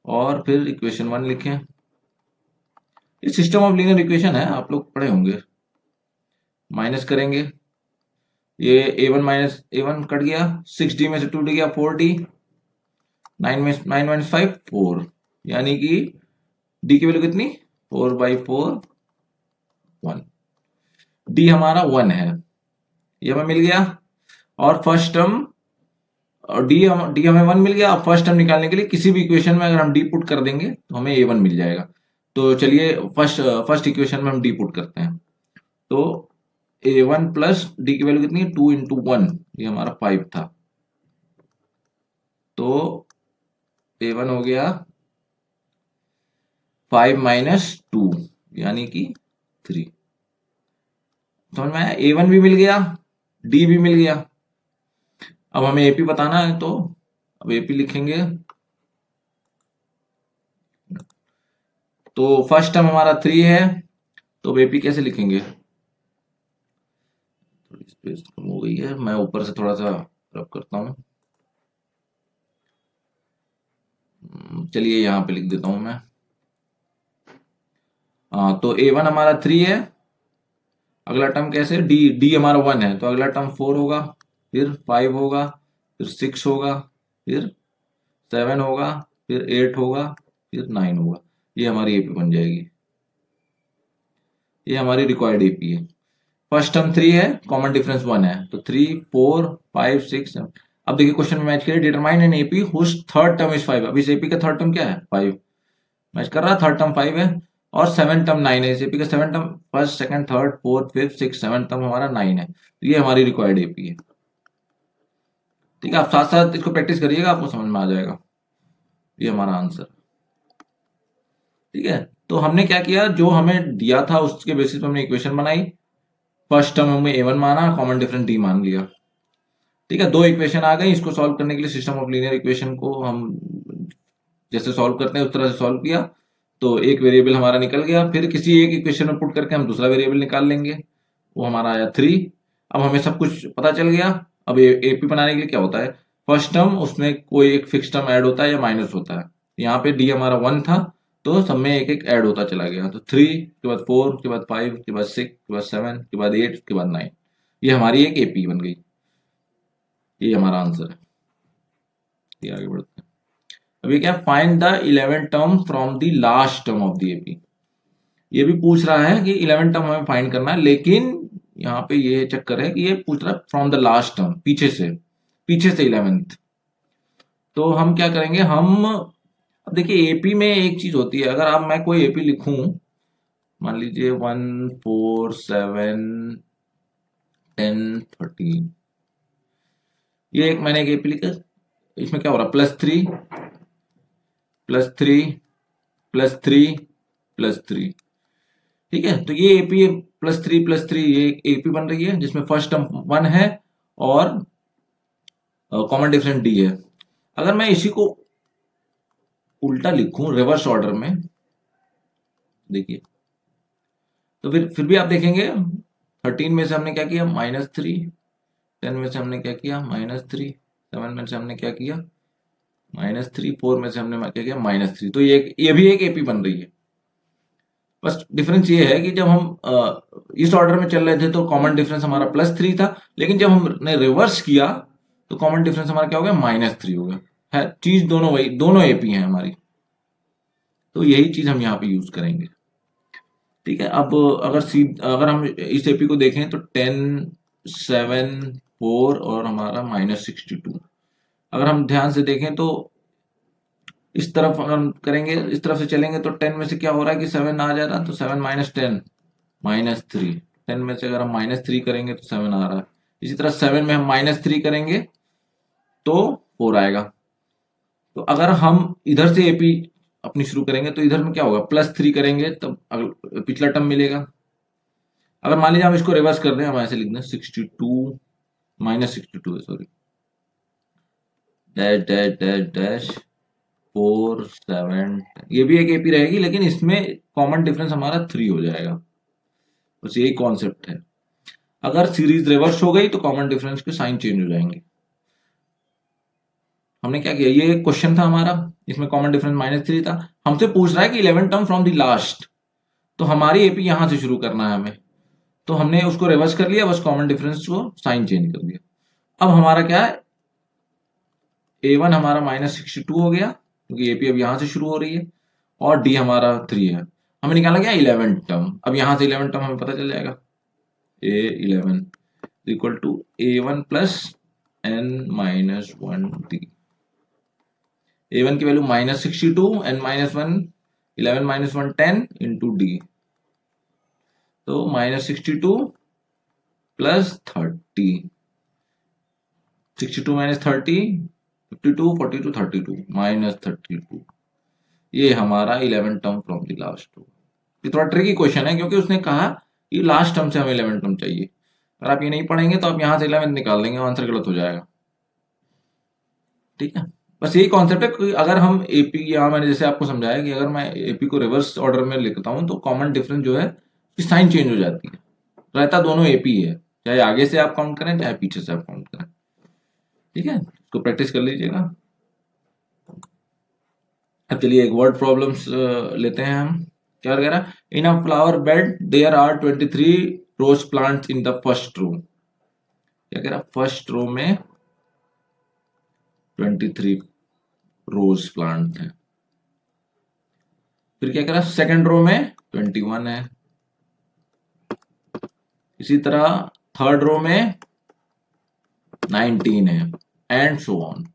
और फिर इक्वेशन 1 लिखें। ये सिस्टम ऑफ लीनियर इक्वेशन है, आप लोग पढ़े होंगे। माइनस करेंगे, ये A1 माइनस A1 कट गया, 6d में से 2d गया 4d, 9 माइनस 5 4, यानी कि d की वैल्यू कितनी, 4/4 1, d हमारा 1 है, ये हमें मिल गया। और फर्स्ट टर्म और डी हमें 1 मिल गया। अब फर्स्ट टर्म निकालने के लिए किसी भी इक्वेशन में अगर हम डी पुट कर देंगे तो हमें A1 मिल जाएगा। तो चलिए फर्स्ट इक्वेशन में हम डी पुट करते हैं, तो A1 प्लस डी की वैल्यू कितनी है, 2 इंटू 1, ये हमारा 5 था, तो A1 हो गया 5 माइनस 2, यानी कि 3। समझ में आया, A1 भी मिल गया, D भी मिल गया। अब हमें AP बताना है, तो अब AP लिखेंगे, तो फर्स्ट टर्म हमारा 3 है, तो अब AP कैसे लिखेंगे, थोड़ी स्पेस कम हो गई है, मैं ऊपर से थोड़ा सा रब करता हूं। चलिए यहां पे लिख देता हूं मैं। तो A1 हमारा 3 है, अगला टर्म कैसे, D हमारा 1 है, तो अगला टर्म 4 होगा, फिर 5 होगा, फिर 6 होगा, फिर 7 होगा, फिर 8 होगा, फिर 9 होगा। ये हमारी AP बन जाएगी, ये हमारी रिक्वायर्ड AP है। फर्स्ट टर्म 3 है, कॉमन डिफरेंस 1 है, तो 3 4 5 6 7। अब देखिए क्वेश्चन में मैच करिए, determine an AP whose third term is 5। अब इस AP का थर्ड टर्म क्या है, 5, मैच कर रहा, थर्ड टर्म 5 है, और 7 टर्म 9 है। इस AP का 7 term first second third fourth fifth 6 7 term हमारा 9 है, तो ये हमारी रिक्वायर्ड AP है। ठीक है, आप साथ साथ इसको प्रैक्टिस करिएगा, आपको समझ में आ जाएगा। ये हमारा आंसर, ठीक है। तो हमने क्या किया, जो हमें दिया था उसके बेसिस पर हमने इक्वेशन बनाई, फर्स्ट टर्म हमें A1 माना, कॉमन डिफरेंस D मान लिया। ठीक है, दो इक्वेशन आ गई। इसको सॉल्व करने के लिए सिस्टम ऑफ लीनियर इक्वेशन को हम जैसे सॉल्व करते हैं उस तरह से सॉल्व किया, तो एक वेरिएबल हमारा निकल गया। फिर किसी एक इक्वेशन में पुट करके हम दूसरा वेरिएबल निकाल लेंगे, वो हमारा आया 3। अब हमें सब कुछ पता चल गया। अब AP बनाने के लिए क्या होता है, फर्स्ट टर्म उसमें कोई एक फिक्स टर्म ऐड होता है या माइनस होता है। यहाँ पे D हमारा 1 था, तो सब में एक एक ऐड होता चला गया, तो 3 के बाद 4 के बाद 5 के बाद 6 के बाद 7 के बाद 8 के बाद 9, ये हमारी एक AP बन गई। ये हमारा आंसर है। ये आगे बढ़ते हैं। अभी क्या, find the 11 term from the last term of the AP। ये भी पूछ रहा है कि 11 टर्म हमें फाइंड करना है, लेकिन यहाँ पे ये चक्कर है कि ये पूछ रहा है फ्रॉम द लास्ट टर्म, पीछे से 11th। तो हम क्या करेंगे, हम अब देखिए AP में एक चीज होती है, अगर आप मैं कोई AP लिखूं, मान लीजिए 1 4 7 10 13, ये एक मैंने एक AP लिखा, इसमें क्या हो रहा है, +3 +3 +3 +3। ठीक है, तो ये AP +3 ये AP बन रही है, जिसमें फर्स्ट टर्म 1 है और कॉमन डिफरेंस D है। अगर मैं इसी को उल्टा लिखूं रिवर्स ऑर्डर में, देखिए, तो फिर भी आप देखेंगे 13 में से हमने क्या किया, -3, 10 में से हमने क्या किया, -3, 7 में से हमने क्या किया, -3, 4 में से हमने क्या किया -3, तो ये भी एक एपी बन रही है। बस डिफरेंस ये है कि जब हम इस ऑर्डर में चल रहे थे तो कॉमन डिफरेंस हमारा +3 था, लेकिन जब हमने रिवर्स किया तो कॉमन डिफरेंस हमारा क्या हो गया, -3 हो गया। है चीज दोनों वही, दोनों एपी हैं हमारी, तो यही चीज हम यहाँ पे यूज करेंगे। ठीक है, अब अगर हम इस एपी को देखें तो 10, 7, 4 और हमारा -62। अगर हम ध्यान से देखें तो इस तरफ अगर हम करेंगे, इस तरफ से चलेंगे तो 10 में से क्या हो रहा है कि 7 आ जा रहा है, तो 7 - 10 -3। 10 में से अगर हम -3 करेंगे तो 7 आ रहा है। इसी तरह 7 में हम -3 करेंगे तो 4 आएगा। तो अगर हम इधर से एपी अपनी शुरू करेंगे तो इधर में क्या होगा, +3 करेंगे तब पिछला टर्म मिलेगा। अगर मान लीजिए हम इसको रिवर्स कर दें, हम ऐसे लिख दें 62 -62 है, sorry, dash dash dash dash 4 7, ये भी एक एपी रहेगी, लेकिन इसमें कॉमन डिफरेंस हमारा 3 हो जाएगा। बस यही कॉन्सेप्ट है। अगर सीरीज रिवर्स हो गई तो कॉमन डिफरेंस के साइन चेंज हो जाएंगे। हमने क्या किया, ये एक क्वेश्चन था हमारा, इसमें कॉमन डिफरेंस -3 था, हमसे पूछ रहा है कि 11 टर्म फ्रॉम द लास्ट, तो हमारी एपी यहां से शुरू करना है हमें, तो हमने उसको रिवर्स कर लिया, बस कॉमन डिफरेंस को साइन चेंज कर दिया। अब हमारा क्या है, A1 हमारा -62 हो गया क्योंकि एपी अब यहां से शुरू हो रही है, और डी हमारा 3 है। हमें निकाला गया 11 टर्म। अब यहां से 11 टर्म हमें पता चल जाएगा, A11 equal to A1 plus n-1 D। A1 की वैल्यू -62, n-1 11 -1 10 इंटू D, तो -62 प्लस 30, 62 - 30 52, 42 32 -32, ये हमारा 11 term from the last term. ये थोड़ा ट्रिकी क्वेश्चन है क्योंकि उसने कहा कि लास्ट टर्म से हमें 11 टर्म चाहिए। अगर आप ये नहीं पढ़ेंगे तो आप यहां से 11 निकाल देंगे, आंसर गलत हो जाएगा। ठीक है, बस यही कॉन्सेप्ट है कि अगर हम एपी, यहाँ मैंने जैसे आपको समझाया कि अगर मैं एपी को रिवर्स ऑर्डर में लिखता हूं तो कॉमन डिफरेंस जो है उसकी साइन चेंज हो जाती है, रहता दोनों एपी है, चाहे आगे से आप काउंट करें चाहे पीछे से आप काउंट करें। ठीक है, इसको प्रैक्टिस कर लीजिएगा। अब चलिए एक वर्ड प्रॉब्लम्स लेते हैं हम। क्या कह रहा है, in a flower bed there are 23 rose plants in the first row. क्या कह रहा है, फर्स्ट रो में 23 रोज प्लांट है। फिर क्या कह रहा है, सेकंड रो में 21 है। इसी तरह थर्ड रो में 19 है, एंड सो ऑन।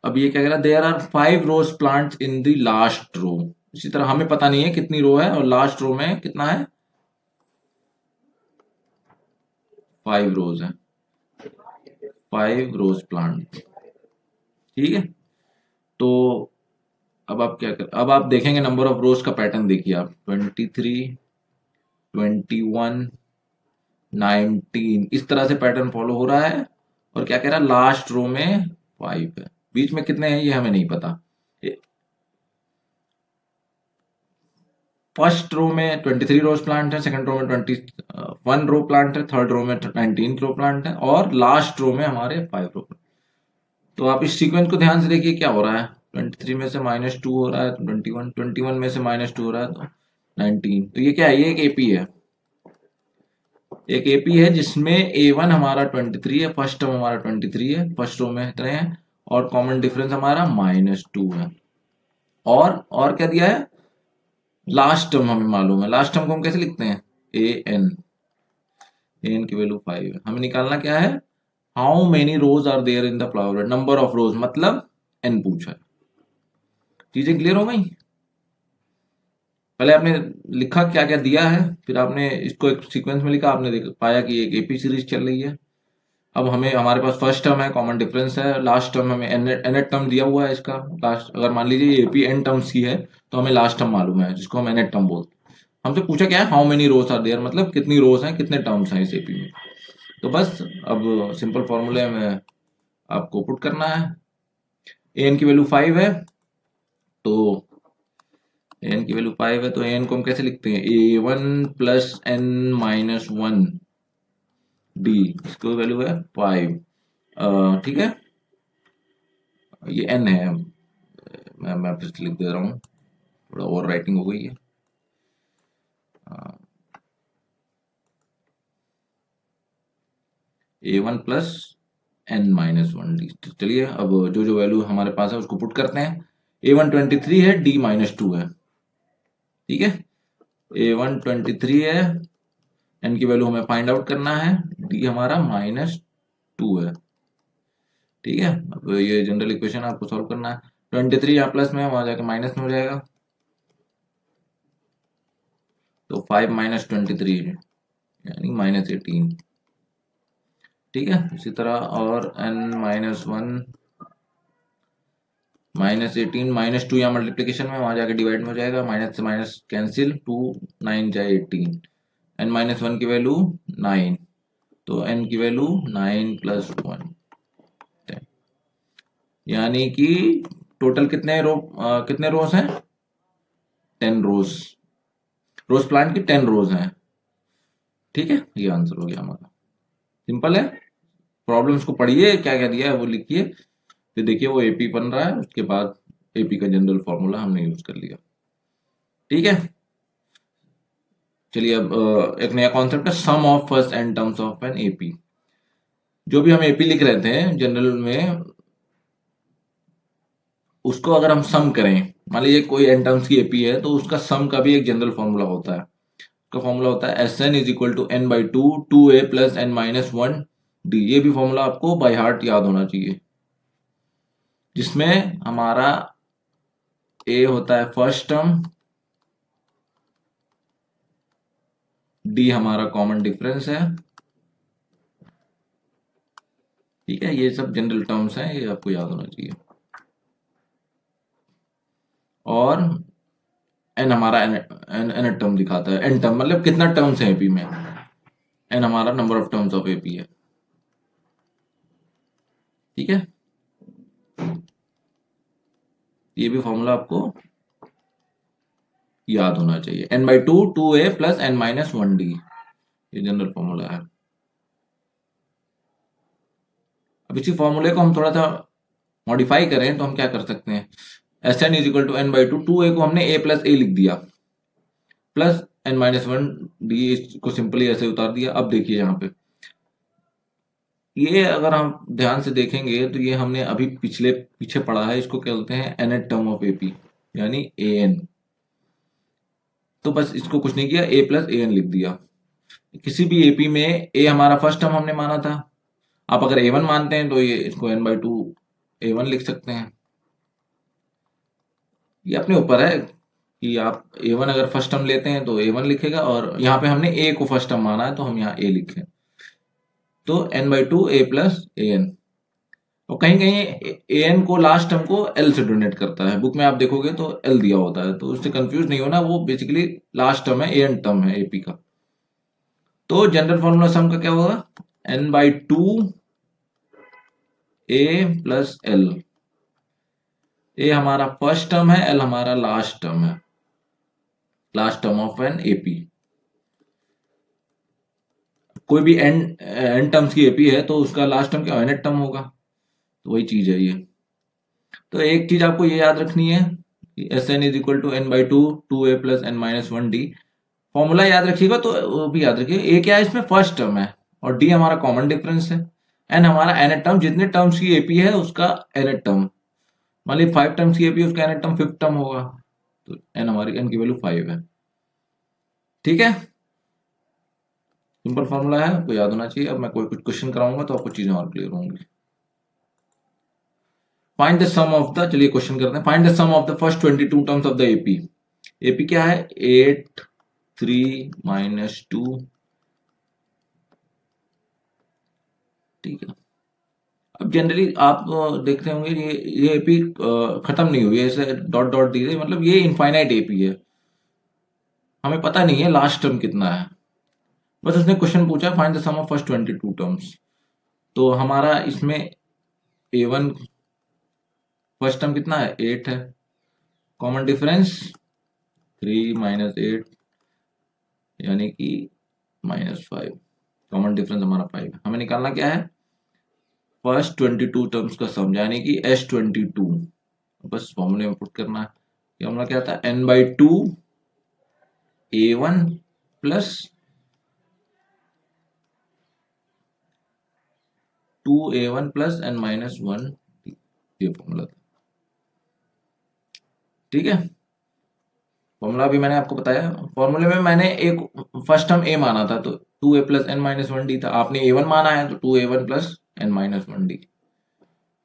अब ये क्या कह रहा है, there are 5 rose plants in the last row. इसी तरह हमें पता नहीं है कितनी रो है, और लास्ट रो में कितना है, 5 रोज है, 5 रोज प्लांट। ठीक है, तो अब आप क्या कर, अब आप देखेंगे नंबर ऑफ रोज का पैटर्न देखिए आप, 23, 21, 19, इस तरह से पैटर्न फॉलो हो रहा है। और क्या कह रहा है, लास्ट रो में 5 है, बीच में कितने हैं ये हमें नहीं पता। फर्स्ट रो में 23 रोज प्लांट है, सेकंड रो में 21 रो प्लांट है, थर्ड रो में 19 रो प्लांट है, और लास्ट रो में हमारे 5 रो। तो आप इस सीक्वेंस को ध्यान से देखिए क्या हो रहा है, 23 में से -2 हो रहा है तो 21 में से -2 हो रहा है तो 19। तो ये क्या है, ये एक एपी है, एक एपी है जिसमें A1 हमारा 23 है, फर्स्ट टर्म हमारा 23 है, फर्स्ट रो में इतने हैं, और कॉमन डिफरेंस हमारा -2 है। और क्या दिया है, लास्ट टर्म हमें मालूम है, लास्ट टर्म को हम कैसे लिखते हैं, an की वैल्यू 5 है। हमें निकालना क्या है, how many rose are there in the flower bed, number of rose, मतलब n पूछा है। चीजें क्लियर हो गई, पहले आपने लिखा क्या क्या दिया है, फिर आपने इसको एक सीक्वेंस में लिखा, आपने पाया कि एक एपी सीरीज चल रही है। अब हमें, हमारे पास फर्स्ट टर्म है, कॉमन डिफरेंस है, लास्ट टर्म हमें एनेट टर्म दिया हुआ है इसका लास्ट। अगर मान लीजिए एपी एन टर्म्स की है तो हमें लास्ट टर्म मालूम है जिसको हम एनेट टर्म बोलते हैं। हमसे पूछा क्या है, how many rose are there, मतलब कितनी रोज हैं, कितने टर्म्स हैं इस एपी में। तो बस अब सिंपल फॉर्मूले में आपको पुट करना है, एन की वैल्यू 5 है, तो एन की वैल्यू 5 है तो एन को हम कैसे लिखते हैं, A1 प्लस n-1 D, इसको वैल्यू है 5। ठीक है, ये n है, मैं फिर से लिख दे रहा हूँ, थोड़ा ओवर राइटिंग हो गई है। a1 plus n minus one D. तो चलिए अब जो जो वैल्यू हमारे पास है उसको पुट करते हैं। a1 23 है, d माइनस टू है, ठीक है। a1 23 है, n की वैल्यू हमें फाइंड आउट करना है, d हमारा माइनस टू है, ठीक है। अब ये जनरल इक्वेशन आपको सॉल्व करना है। 23 यहाँ प्लस में है, वहां जाके माइनस में हो जाएगा, तो 5 माइनस 23 यानी माइनस 18, ठीक है। इसी तरह और n minus one minus 18 minus two, यहाँ मल्टीप्लीकेशन में, वहां जाके डिवाइड में हो जाएगा, माइनस से माइनस कैंसिल, 2 9 जाए 18, n माइनस वन की वैल्यू 9, तो n की वैल्यू 9 प्लस वन, यानी कि टोटल कितने रोज हैं? 10 रोज, रोज प्लांट की 10 रोज हैं, ठीक है। ये आंसर हो गया हमारा, सिंपल है। प्रॉब्लम्स को पढ़िए, क्या क्या दिया है वो लिखिए, फिर देखिए वो एपी बन रहा है, उसके बाद एपी का जनरल फॉर्मूला हमने यूज कर लिया, ठीक है। चलिए अब एक नया कॉन्सेप्ट है, sum of first n terms of N AP. जो भी हम एपी लिख रहे थे जनरल में, उसको अगर हम सम करें, मान लीजिए कोई एन टर्म्स की एपी है, तो उसका सम का भी एक जनरल फॉर्मूला होता है। उसका फॉर्मूला होता है s n is equal to n by two, two A plus N minus one d. ये भी फॉर्मूला आपको बाय हार्ट याद होना चाहिए, जिसमें हमारा ए होता है फर्स्ट टर्म, डी हमारा कॉमन डिफरेंस है, ठीक है। ये सब जनरल टर्म्स हैं, ये आपको याद होना चाहिए। और एन हमारा एन टर्म दिखाता है, एन टर्म मतलब कितना टर्म्स है एपी में, एन हमारा number of terms of AP है, ठीक है। ये भी फॉर्मूला आपको याद होना चाहिए, n by two, two A plus N minus one d, ये जनरल फॉर्मूला है। अब इसी फॉर्मूले को हम थोड़ा सा मॉडिफाई करें तो हम क्या कर सकते हैं, S n is equal to n by two, two a को हमने ए प्लस ए लिख दिया, plus N minus one d को सिंपली ऐसे उतार दिया। अब देखिए यहाँ पे, ये अगर हम ध्यान से देखेंगे तो ये हमने अभी पीछे पढ़ा है, इसको कहते हैं nth टर्म ऑफ एपी, यानी an। तो बस इसको कुछ नहीं किया, a प्लस an लिख दिया। किसी भी एपी में a हमारा फर्स्ट टर्म हमने माना था, आप अगर a1 मानते हैं तो ये इसको n बाई टू a1 लिख सकते हैं। ये अपने ऊपर है कि आप a1 अगर फर्स्ट टर्म लेते हैं तो a1 लिखेगा, और यहाँ पे हमने a को फर्स्ट टर्म माना है तो हम यहाँ a लिखें, तो n by two a plus an। और कहीं कहीं एन को लास्ट टर्म को एल से डोनेट करता है, बुक में आप देखोगे तो एल दिया होता है, तो उससे कंफ्यूज नहीं होना, वो बेसिकली लास्ट टर्म है, एन टर्म है एपी का। तो जनरल फॉर्मूला सम का क्या होगा, N by two A plus L. A हमारा फर्स्ट टर्म है, एल हमारा लास्ट टर्म है, last term of N AP. कोई भी एन टर्म्स की एपी है तो उसका लास्ट टर्म क्या एन टर्म होगा, तो वही चीज है ये। तो एक चीज आपको ये याद रखनी है, s n is equal to n by two, two A plus N minus one d. Formula याद रखिएगा तो वो भी याद रखिएगा, ए क्या है इसमें फर्स्ट टर्म है, और डी हमारा कॉमन डिफरेंस है, एन हमारा एन टर्म, जितने टर्म्स की एपी है उसका एन टर्म। मान ली 5 टर्म्स की एपी, उसका एन टर्म 5th टर्म होगा, तो एन हमारी एन की वैल्यू 5 है, ठीक है। सिंपल फॉर्मूला है, आपको याद होना चाहिए। अब मैं कोई कुछ क्वेश्चन कराऊंगा तो आपको चीजें और क्लियर होंगी। Find the sum of the, चलिए क्वेश्चन करते हैं, find the sum of the first 22 terms of the AP. AP क्या है, 8 3 माइनस 2, ठीक है। अब जनरली आप देखते होंगे ये एपी खत्म नहीं हुई है, ऐसे डॉट डॉट दी, मतलब ये इनफाइनाइट एपी है, हमें पता नहीं है लास्ट टर्म कितना है, बस उसने क्वेश्चन पूछा find the sum of first 22 terms. तो हमारा इसमें a1 फर्स्ट टर्म कितना है, 8 है, कॉमन डिफरेंस 3 माइनस 8 यानी कि -5, कॉमन डिफरेंस हमारा 5 है। हमें निकालना क्या है, फर्स्ट 22 टर्म्स का सम, यानी कि S22। बस फॉर्मूले में पुट करना है। फॉर्मूला क्या था, n/2 A1 plus 2A1 plus n-1, ये फॉर्मूला था। ठीक है, फॉर्मूला भी मैंने आपको बताया। फॉर्मूले में मैंने एक फर्स्ट टर्म a माना था, तो 2a प्लस n-1d था। आपने a1 माना है तो 2a1 प्लस n-1d।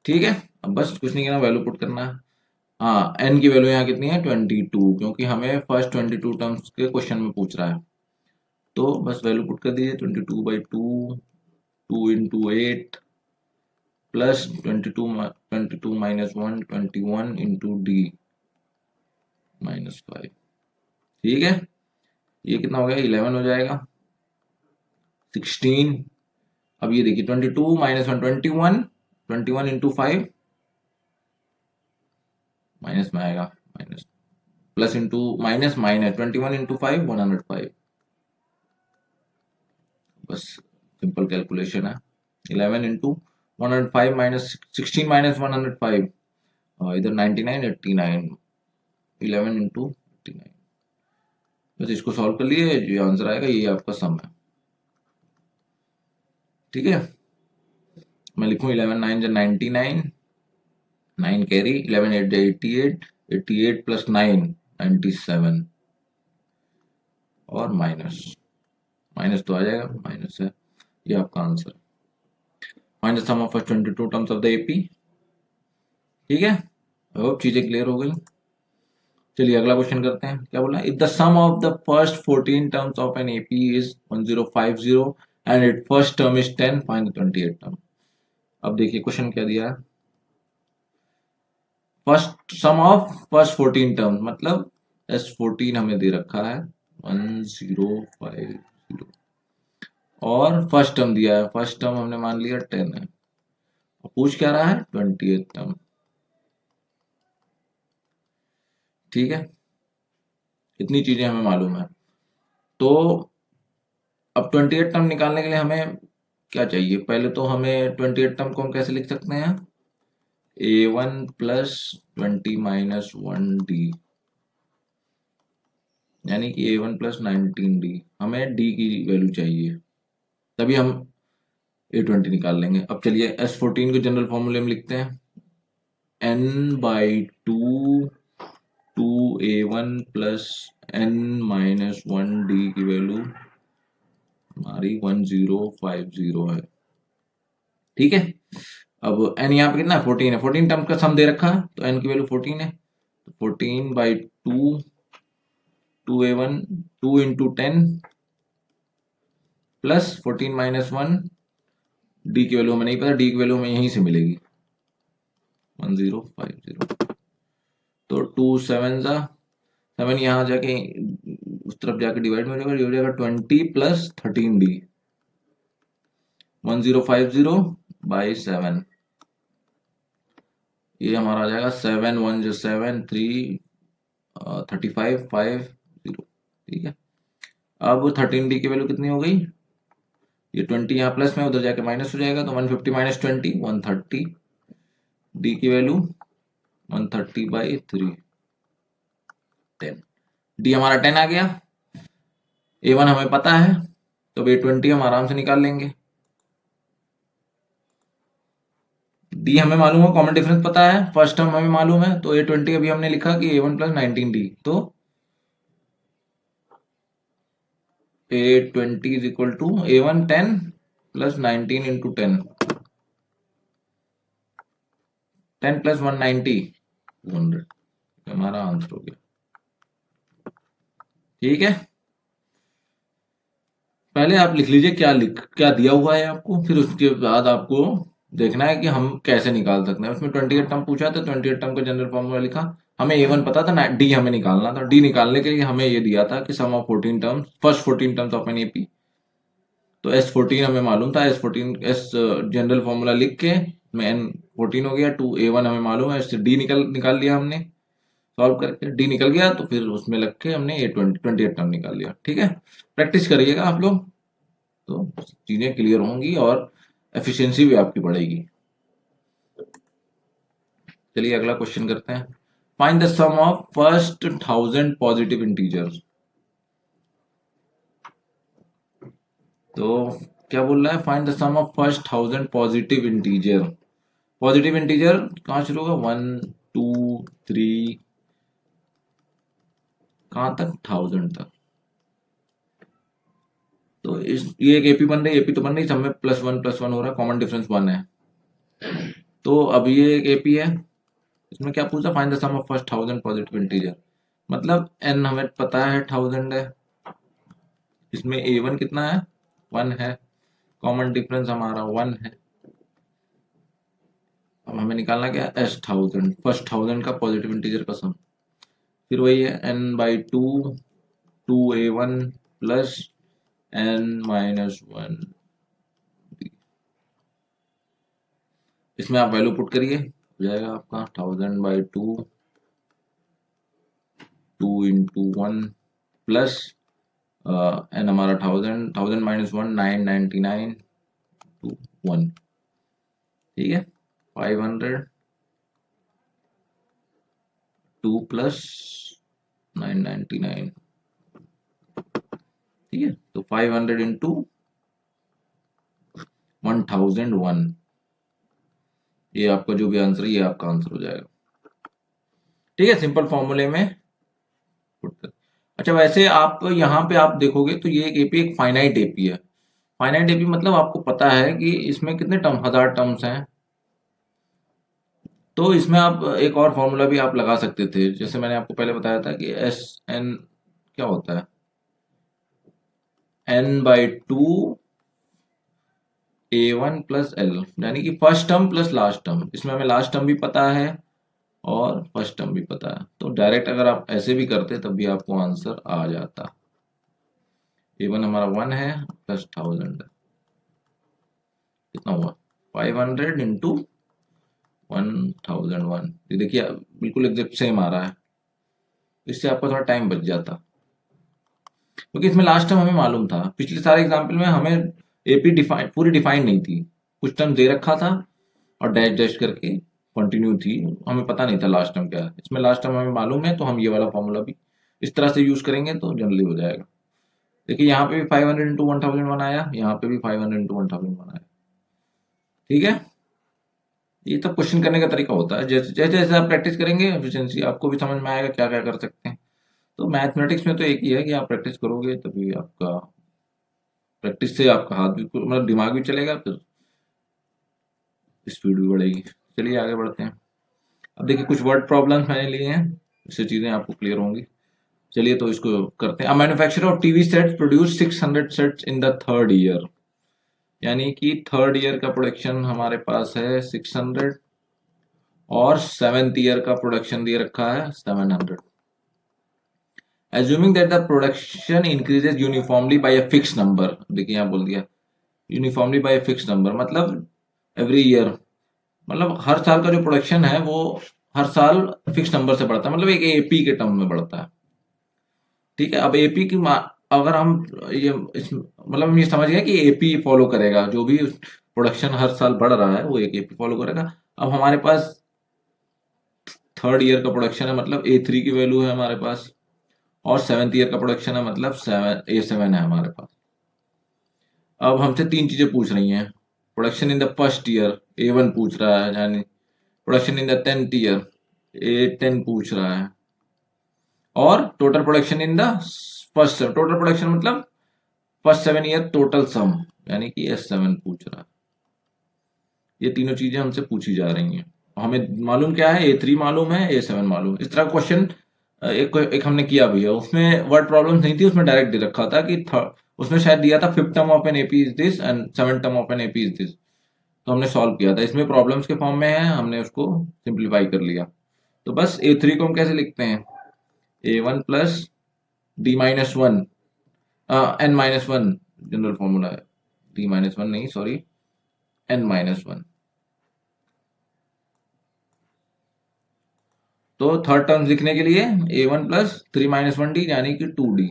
ठीक है, अब बस कुछ नहीं करना, वैल्यू पुट करना है। हाँ, n की वैल्यू यहाँ कितनी है, 22, क्योंकि हमें फर्स्ट 22 टर्म्स के क्वेश्चन में पूछ रहा है। तो बस वैल्यू पुट कर दीजिए, 22/2, 2 into 8 plus 22 minus 1, 21 into d -5। ठीक है, ये कितना हो गया, 11 हो जाएगा, 16। अब ये देखिए 22 माइनस 1, 21 इंटू 5 माइनस में आएगा, minus plus into minus 21 into 5 105। बस सिंपल कैलकुलेशन है। 11 इंटू 105 माइनस 16 माइनस 105, इधर 99 89, 11 इंटू 89। बस इसको सॉल्व कर लिए, जो आंसर आएगा ये आपका सम है। ठीक है, मैं लिखूं 11 9 99, 9 कैरी, 11 8 88, 88 प्लस 9 97, और माइनस तो आ जाएगा, माइनस है, ये आपका answer. Minus sum of first 22 terms of the AP. ठीक है, होप चीजें क्लियर हो गई। चलिए अगला क्वेश्चन करते हैं। क्या बोला, if the sum of the first 14 terms of N AP is 1050 and it first term is 10, find the 28 term. अब देखिए क्वेश्चन क्या दिया है, first sum of first 14 term, मतलब S14 हमें दे रखा है 1050, और फर्स्ट टर्म दिया है, फर्स्ट टर्म हमने मान लिया 10 है, पूछ क्या रहा है, 28 टर्म। ठीक है, इतनी चीजें हमें मालूम है। तो अब 28 टर्म निकालने के लिए हमें क्या चाहिए, पहले तो हमें 28 टर्म को हम कैसे लिख सकते हैं, A1 प्लस 20 माइनस 1d, यानी कि A1 प्लस 19d। हमें d की वैल्यू चाहिए, तभी हम A20 निकाल लेंगे। अब चलिए S14 को जनरल फॉर्मूले में लिखते हैं, n/2 2A1 प्लस n-1d की वैल्यू हमारी 1050 है। ठीक है, अब n यहाँ पे कितना है, 14 है, 14 टर्म का सम दे रखा है, तो n की वैल्यू 14 है, तो 14/2 2A1 2 into 10 plus 14 minus 1, d की वैल्यू हमें नहीं पता, d की वैल्यू हमें यहीं से मिलेगी 1050। तो 2 7 7, यहाँ जाके उस तरफ जाके डिवाइड में हो जाएगा 20 प्लस 13d, 1050/7, ये हमारा आ जाएगा 7 1 7 3 35 5 0। ठीक है, अब 13d की वैल्यू कितनी हो गई, ये 20 यहाँ प्लस में, उधर जाके माइनस हो जाएगा, तो 150 माइनस 20 130, d की वैल्यू 130/3, 10, d हमारा 10 आ गया। A1 हमें पता है, तो A20 हम आराम से निकाल लेंगे। d हमें मालूम है, कॉमन डिफरेंस पता है, फर्स्ट टर्म हमें मालूम है, तो A20 अभी हमने लिखा कि A1 प्लस 19d, तो A20 is equal to A1 10 plus 19 into 10, 10 plus 190 200, हमारा आंसर हो गया। ठीक है, पहले आप लिख लीजिए क्या दिया हुआ है आपको, फिर उसके बाद आपको देखना है कि हम कैसे निकाल सकते हैं। उसमें 28 टर्म पूछा था, 28 टर्म का जनरल फॉर्मूला लिखा, हमें A1 पता था ना, d हमें निकालना था। d निकालने के लिए हमें ये दिया था कि sum of 14 terms, first 14 terms of N AP, तो S14 हमें मालूम था, S जनरल फॉर्मूला लिख के में n14 हो गया, 2A1 हमें मालूम है, इससे d निकाल लिया हमने सॉल्व करके, d निकल गया, तो फिर उसमें लग के हमने A20 28 टर्म निकाल लिया। ठीक है, प्रैक्टिस करिएगा आप लोग, तो चीजें क्लियर होंगी और एफिशिएंसी भी आपकी बढ़ेगी। चलिए अगला क्वेश्चन करते हैं। Find the sum of first 1000 positive integers. तो क्या बोल रहा है, find the sum of first 1000 positive integer. Positive integer कहाँ शुरू होगा, 1 2 3 कहाँ तक, 1000 तक। तो इस ये एक एपी बन रही, एपी तो बन रही, सब में +1 हो रहा है, कॉमन डिफरेंस 1 है। तो अब ये एक एपी है, इसमें क्या पूछा, find the sum of first 1000 positive integer. मतलब n हमें पता है 1000 है, इसमें a1 कितना है, 1 है, कॉमन डिफरेंस हमारा 1 है। अब हमें निकालना क्या है, s1000, फर्स्ट 1000 का पॉजिटिव इंटीजर का सम। फिर वही है n/2 2a1 प्लस n-1। इसमें आप वैल्यू पुट करिए, हो जाएगा आपका 1000/2 2 × 1 प्लस n हमारा 1000 1000 - 1 999 2 1, ठीक है, 500 2 प्लस 999, ठीक है। तो 500 × 1001, ये आपका जो भी आंसर है ये आपका आंसर हो जाएगा, ठीक है, सिंपल फॉर्मूले में पुट कर। अच्छा वैसे आप यहाँ पे आप देखोगे तो ये एक एपी एक फाइनाइट एपी है। फाइनाइट एपी मतलब आपको पता है कि इसमें कितने टर्म, 1000 टर्म्स हैं। तो इसमें आप एक और फॉर्मूला भी आप लगा सकते थे, जैसे मैंने आपको पहले बताया था कि एस एन क्या होता है, n/2 a1 प्लस एल, यानी कि first term plus last term. इसमें हमें लास्ट टर्म भी पता है और फर्स्ट टर्म भी पता है, तो डायरेक्ट अगर आप ऐसे भी करते तब भी आपको आंसर आ जाता। a1 हमारा 1 है प्लस 1000 है, कितना हुआ 500 × 1001। ये देखिए बिल्कुल एग्जैक्ट सेम आ रहा है, इससे आपका थोड़ा टाइम बच जाता, क्योंकि इसमें लास्ट टाइम हमें मालूम था। पिछले सारे एग्जाम्पल में हमें एपी डिफाइन पूरी डिफाइन नहीं थी, कुछ टर्म दे रखा था और डैश डैश करके कंटिन्यू थी, हमें पता नहीं था लास्ट टर्म क्या है। इसमें लास्ट टर्म हमें मालूम है, तो हम ये वाला फॉर्मूला भी इस तरह से यूज करेंगे तो जनरली हो जाएगा। देखिए यहाँ पे भी 500 × 1001 आया, यहाँ पे भी 500 × 1001 आया, ठीक है। ये तो क्वेश्चन करने का तरीका होता है, जैसे जैसे जैसे आप प्रैक्टिस करेंगे एफिशिएंसी आपको भी समझ में आएगा क्या क्या कर सकते हैं। तो मैथमेटिक्स में तो एक ही है कि आप प्रैक्टिस करोगे तभी आपका, प्रैक्टिस से आपका हाथ भी मतलब दिमाग भी चलेगा, फिर स्पीड भी बढ़ेगी। चलिए आगे बढ़ते हैं। अब देखिए कुछ वर्ड प्रॉब्लम्स मैंने लिए हैं, इससे चीज़ें आपको क्लियर होंगी। चलिए तो इसको करते हैं। A manufacturer of TV sets produce 600 sets in the third year, यानी कि थर्ड ईयर का प्रोडक्शन हमारे पास है 600 और सेवेंथ ईयर का प्रोडक्शन दिए रखा है 700। Assuming that the production increases uniformly by a fixed number, देखिए यहाँ बोल दिया uniformly by a fixed number, मतलब every year, मतलब हर साल का जो प्रोडक्शन है वो हर साल फिक्स नंबर से बढ़ता है, मतलब एक एपी के टर्म में बढ़ता है, ठीक है। अब एपी की अगर हम ये मतलब हम ये समझ गए कि एपी फॉलो करेगा, जो भी प्रोडक्शन हर साल बढ़ रहा है वो एक एपी फॉलो करेगा। अब हमारे पास थर्ड ईयर का प्रोडक्शन है, मतलब A3 की वैल्यू है हमारे पास, और सेवेंथ ईयर का प्रोडक्शन है, मतलब A7 है हमारे पास। अब हमसे तीन चीजें पूछ रही हैं, production in the first year A1 पूछ रहा है, यानी production in the 10th year A10 पूछ रहा है, और total production in the first, total production मतलब फर्स्ट 7 ईयर टोटल सम, यानी कि S7 पूछ रहा है। ये तीनों चीजें हमसे पूछी जा रही हैं, हमें मालूम क्या है, A3 मालूम है, A7 मालूम। इस तरह क्वेश्चन एक हमने किया भी है, उसमें वर्ड प्रॉब्लम नहीं थी, उसमें डायरेक्ट दे रखा था कि उसमें शायद दिया था fifth term of N AP is this and seventh term of N AP is this, तो हमने सॉल्व किया था। इसमें प्रॉब्लम्स के फॉर्म में है, हमने उसको सिंप्लीफाई कर लिया। तो बस A3 को हम कैसे लिखते हैं, A1 plus D-1 N-1 general formula है, D-1 नहीं सॉरी N-1। तो थर्ड टर्म्स लिखने के लिए A1 प्लस 3-1D यानी कि 2D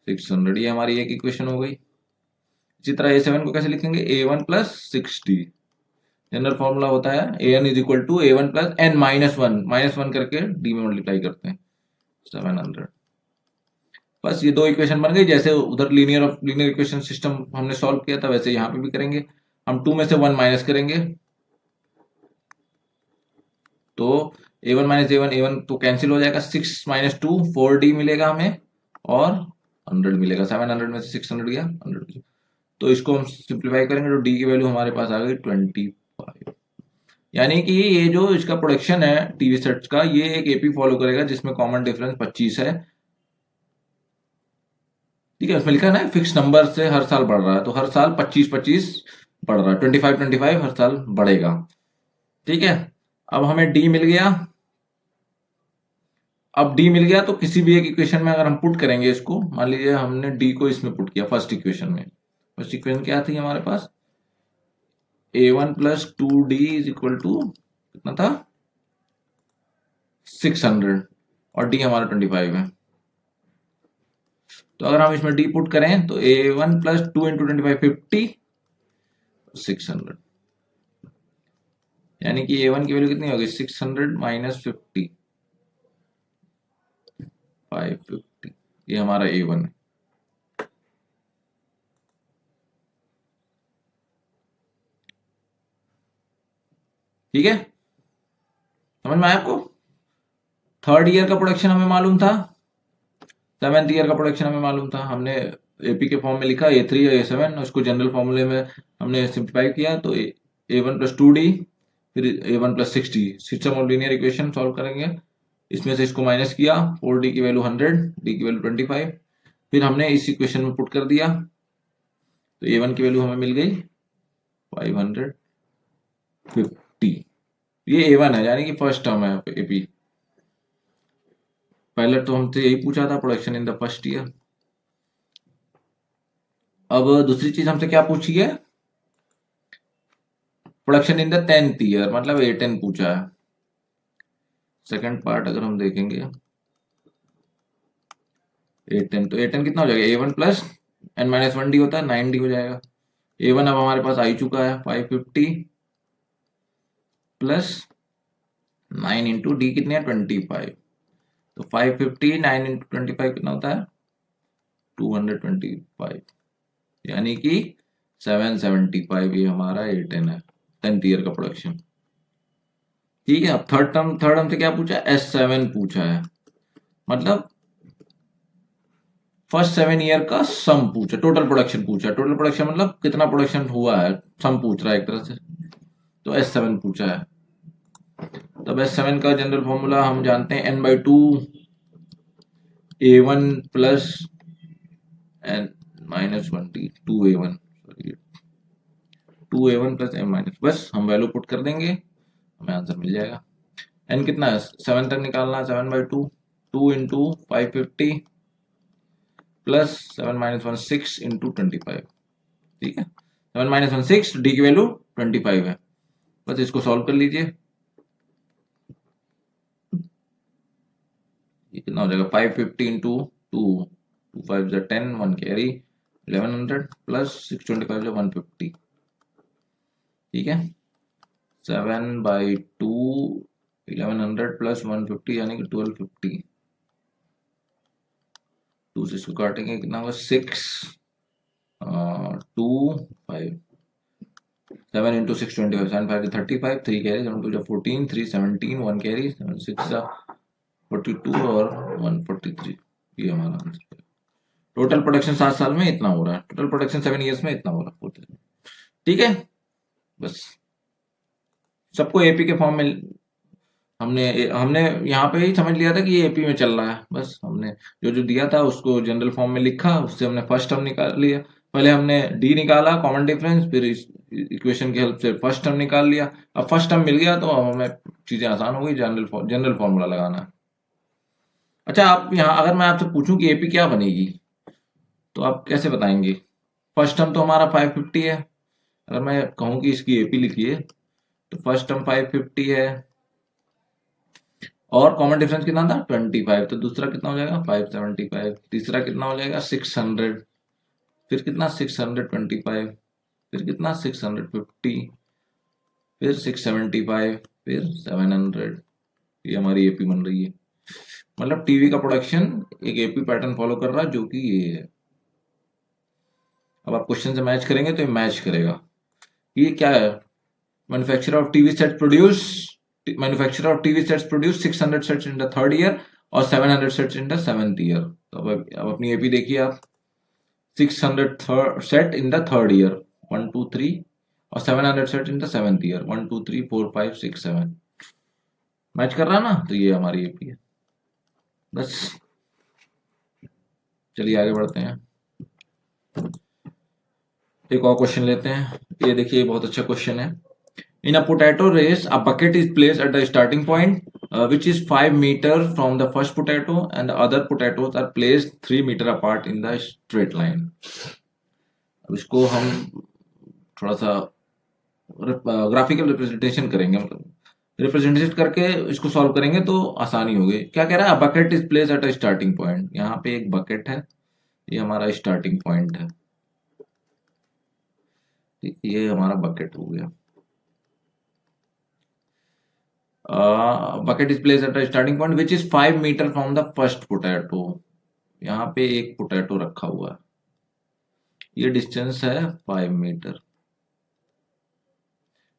600, ये हमारी एक इक्वेशन हो गई। इसी तरह A7 को कैसे लिखेंगे, A1 plus 6D general formula होता है A N is equal to A one plus N minus one करके डी में मल्टीप्लाई करते हैं 700। बस ये दो इक्वेशन बन गई। जैसे उधर लीनियर इक्वेशन सिस्टम हमने सॉल्व किया था वैसे यहाँ पे भी करेंगे। हम 2 में से 1 माइनस करेंगे तो a1 माइनस ए वन तो कैंसिल हो जाएगा। 6 माइनस 2 4d मिलेगा हमें और 100 मिलेगा। 700 में से 600 गया 100। तो इसको हम सिंप्लीफाई करेंगे तो d की वैल्यू हमारे पास आ गई 25। यानी कि ये जो इसका प्रोडक्शन है टीवी सेट्स का ये एक एपी फॉलो करेगा जिसमें कॉमन डिफरेंस 25 है। ठीक है, उसमें लिखा है ना फिक्स नंबर से हर साल बढ़ रहा है तो हर साल 25-25 बढ़ रहा है। 25-25 हर साल बढ़ेगा। ठीक है, अब हमें डी मिल गया। अब डी मिल गया तो किसी भी एक इक्वेशन में अगर हम पुट करेंगे इसको, मान लीजिए हमने डी को इसमें पुट किया फर्स्ट इक्वेशन में। फर्स्ट इक्वेशन क्या थी हमारे पास, a1 plus 2d is equal to कितना था 600 और d हमारा 25 है। तो अगर हम इसमें d पुट करें तो a1 प्लस 2 इंटू 25 50 600, यानी कि a1 की वैल्यू कितनी होगी 600 माइनस 50 550। ये हमारा a1 है। ठीक है, समझ में आया आपको। थर्ड ईयर का प्रोडक्शन हमें मालूम था, सेवेंथ ईयर का प्रोडक्शन हमें मालूम था। हमने एपी के फॉर्म में लिखा A3 या A7, उसको जनरल फॉर्मूले में हमने सिंप्लीफाई किया तो A1 प्लस 2d फिर A1 plus 6d। System of linear equation solve करेंगे, इसमें से इसको माइनस किया 4d की वैल्यू 100 d की वैल्यू 25, फिर हमने इस इक्वेशन में पुट कर दिया तो A1 की वैल्यू हमें मिल गई 550। ये A1 है यानी कि फर्स्ट टर्म है एपी। पहले तो हमसे यही पूछा था production in the first year. अब दूसरी चीज हमसे क्या पूछी है, production in the 10th year, मतलब A10 पूछा है। सेकंड पार्ट अगर हम देखेंगे A10, तो A10 कितना हो जाएगा A1 plus n minus 1d होता है 9d हो जाएगा। A1 अब हमारे पास आ चुका है 550 प्लस 9 इंटू डी कितने है 25, तो 550 9 इंटू 25 कितना होता है 225, यानी कि 775। ये हमारा A10 है 10th ईयर का प्रोडक्शन। ठीक है, अब थर्ड टर्म से क्या पूछा है S7 पूछा है, मतलब फर्स्ट 7 ईयर का सम पूछा, टोटल प्रोडक्शन पूछा। टोटल प्रोडक्शन मतलब कितना प्रोडक्शन हुआ है, सम पूछ रहा है एक तरह से, तो S7 पूछा है। तब S7 का जनरल फॉर्मूला हम जानते हैं n/2 A1 plus n minus 1d 2A1 plus m minus, बस हम वैल्यू पुट कर देंगे हमें आंसर मिल जाएगा। n कितना है 7 तक निकालना है, 7/2 2 इंटू 550 प्लस 7 माइनस 1 6 इंटू 25। ठीक है, 7 माइनस 1 6, डी की वैल्यू 25 है। बस इसको सॉल्व कर लीजिए, ये कितना हो जाएगा 550 इंटू 2 2 5 10 1 कैरी 1100 प्लस 625 150। ठीक है, 7/2 1100 प्लस 150 यानी कि 1250। 2 से इसको काटेंगे कितना होगा 6 2 5 7 इंटू 625 7 5 35 3 कैरी 7 2 14 3 17 1 कैरी 6 42 और 143। ये हमारा आंसर है। टोटल प्रोडक्शन 7 साल में इतना हो रहा है, टोटल प्रोडक्शन 7 ईयर्स में इतना हो रहा है। ठीक है, बस सबको एपी के फॉर्म में हमने यहाँ पे ही समझ लिया था कि ये एपी में चल रहा है। बस हमने जो जो दिया था उसको जनरल फॉर्म में लिखा, उससे हमने फर्स्ट टर्म निकाल लिया। पहले हमने डी निकाला कॉमन डिफरेंस, फिर इस इक्वेशन की हेल्प से फर्स्ट टर्म निकाल लिया। अब फर्स्ट टर्म मिल गया तो अब हमें चीजें आसान हो गई, जनरल फॉर्मूला लगाना। अच्छा, आप यहाँ अगर मैं आपसे पूछूं कि एपी क्या बनेगी तो आप कैसे बताएंगे। फर्स्ट टर्म तो हमारा 550 है, अगर मैं कहूँ कि इसकी एपी लिखिए तो फर्स्ट टर्म 550 है और कॉमन डिफरेंस कितना था 25, तो दूसरा कितना हो जाएगा 575, तीसरा कितना हो जाएगा 600, फिर कितना 625, फिर कितना 650, फिर 675, फिर 700, ये हमारी एपी बन रही है। मतलब टीवी का प्रोडक्शन एक एपी पैटर्न फॉलो कर रहा है, जो कि ये है। अब आप क्वेश्चन से मैच करेंगे तो ये मैच करेगा। ये क्या है? Manufacturer of TV set produce manufacturer of TV sets produce 600 sets in the third year और 700 sets in the seventh year. तो अब अपनी एपी देखिए आप, 600 set in the third year 1 2 3 और 700 set in the seventh year 1 2 3 4 5 6 7। Match कर रहा है ना? तो ये हमारी एपी है। बस चलिए आगे बढ़ते हैं, एक और क्वेश्चन लेते हैं। ये देखिए बहुत अच्छा क्वेश्चन है। In a potato race, a bucket is placed at the starting point, which is 5 meter from the first potato, and the other potatoes are placed 3 meter apart in the straight line. अब इसको हम थोड़ा सा graphical representation करेंगे, मतलब representation करके इसको solve करेंगे तो आसानी होगी। क्या कह रहा है? Bucket is place at a starting point. यहाँ पे एक बकेट है, ये हमारा स्टार्टिंग पॉइंट है, ये हमारा बकेट हो गया। Bucket is place at a starting point which is 5 metre from the first potato. यहाँ पे एक पोटैटो रखा हुआ है, ये डिस्टेंस है 5 मीटर।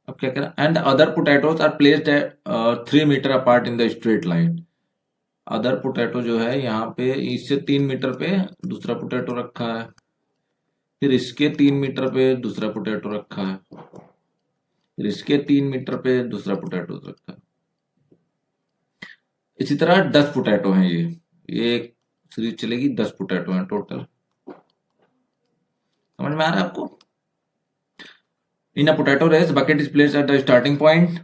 अब क्या करें? And other potatoes are placed at 3 metre apart in the straight line. Other potato जो है यहाँ पे इससे 3 मीटर पे दूसरा पोटैटो रखा है, फिर इसके 3 मीटर पे दूसरा पोटैटो रखा है, फिर इसके 3 मीटर पे दूसरा पोटैटो रखा है। इसी तरह 10 पोटैटो हैं, ये एक सीरीज चलेगी, 10 पोटैटो हैं टोटल। समझ में आ रहा है आपको? In a potato race bucket is placed at the starting point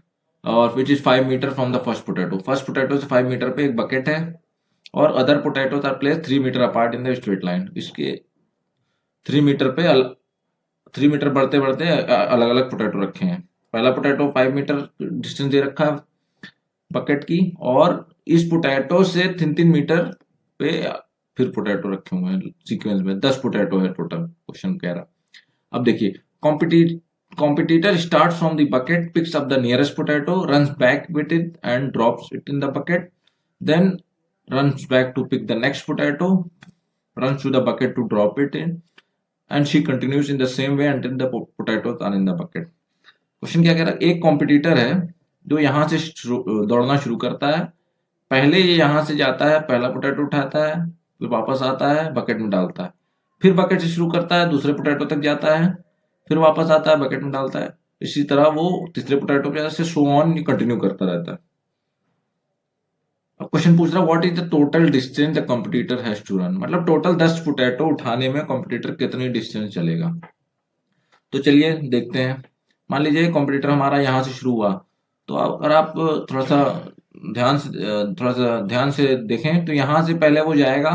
और which is 5 metre from the first potato. First potato से 5 मीटर पे एक बकेट है और other potatoes are placed 3 metre apart in the straight line. इसके 3 metre पे 3 metre बढ़ते बढ़ते अलग अलग पोटैटो रखे हैं। पहला पोटैटो 5 मीटर डिस्टेंस दे रखा है बकेट की, और इस पोटैटो से 3-3 मीटर पे फिर पोटैटो रखे हुए हैं सीक्वेंस में। 10 पोटैटो है टोटल, क्वेश्चन कह रहा। अब देखिए, competitor starts from the bucket, picks up the nearest potato, runs back with it and drops it in the bucket, then runs back to pick the next potato, runs to the bucket to drop it in, and she continues in the same way until the potatoes are in the bucket. Question क्या कह रहा है? एक competitor है जो यहाँ से दौड़ना शुरू करता है। पहले ये यहाँ से जाता है, पहला पोटैटो उठाता है, फिर वापस आता है, बकेट में डालता है, फिर बकेट से शुरू करता है, दूसरे पोटैटो तक जाता है, फिर वापस आता है, बकेट में डालता है। इसी तरह वो तीसरे पोटैटो पे से सो ऑन कंटिन्यू करता रहता है। अब क्वेश्चन पूछ रहा है what is the total distance the competitor has to run. मतलब टोटल 10 पोटैटो उठाने में कॉम्पिटिटर कितनी डिस्टेंस चलेगा। तो चलिए देखते हैं। मान लीजिए कॉम्पिटिटर हमारा यहाँ से शुरू हुआ, तो अगर आप थोड़ा सा ध्यान से देखें तो यहाँ से पहले वो जाएगा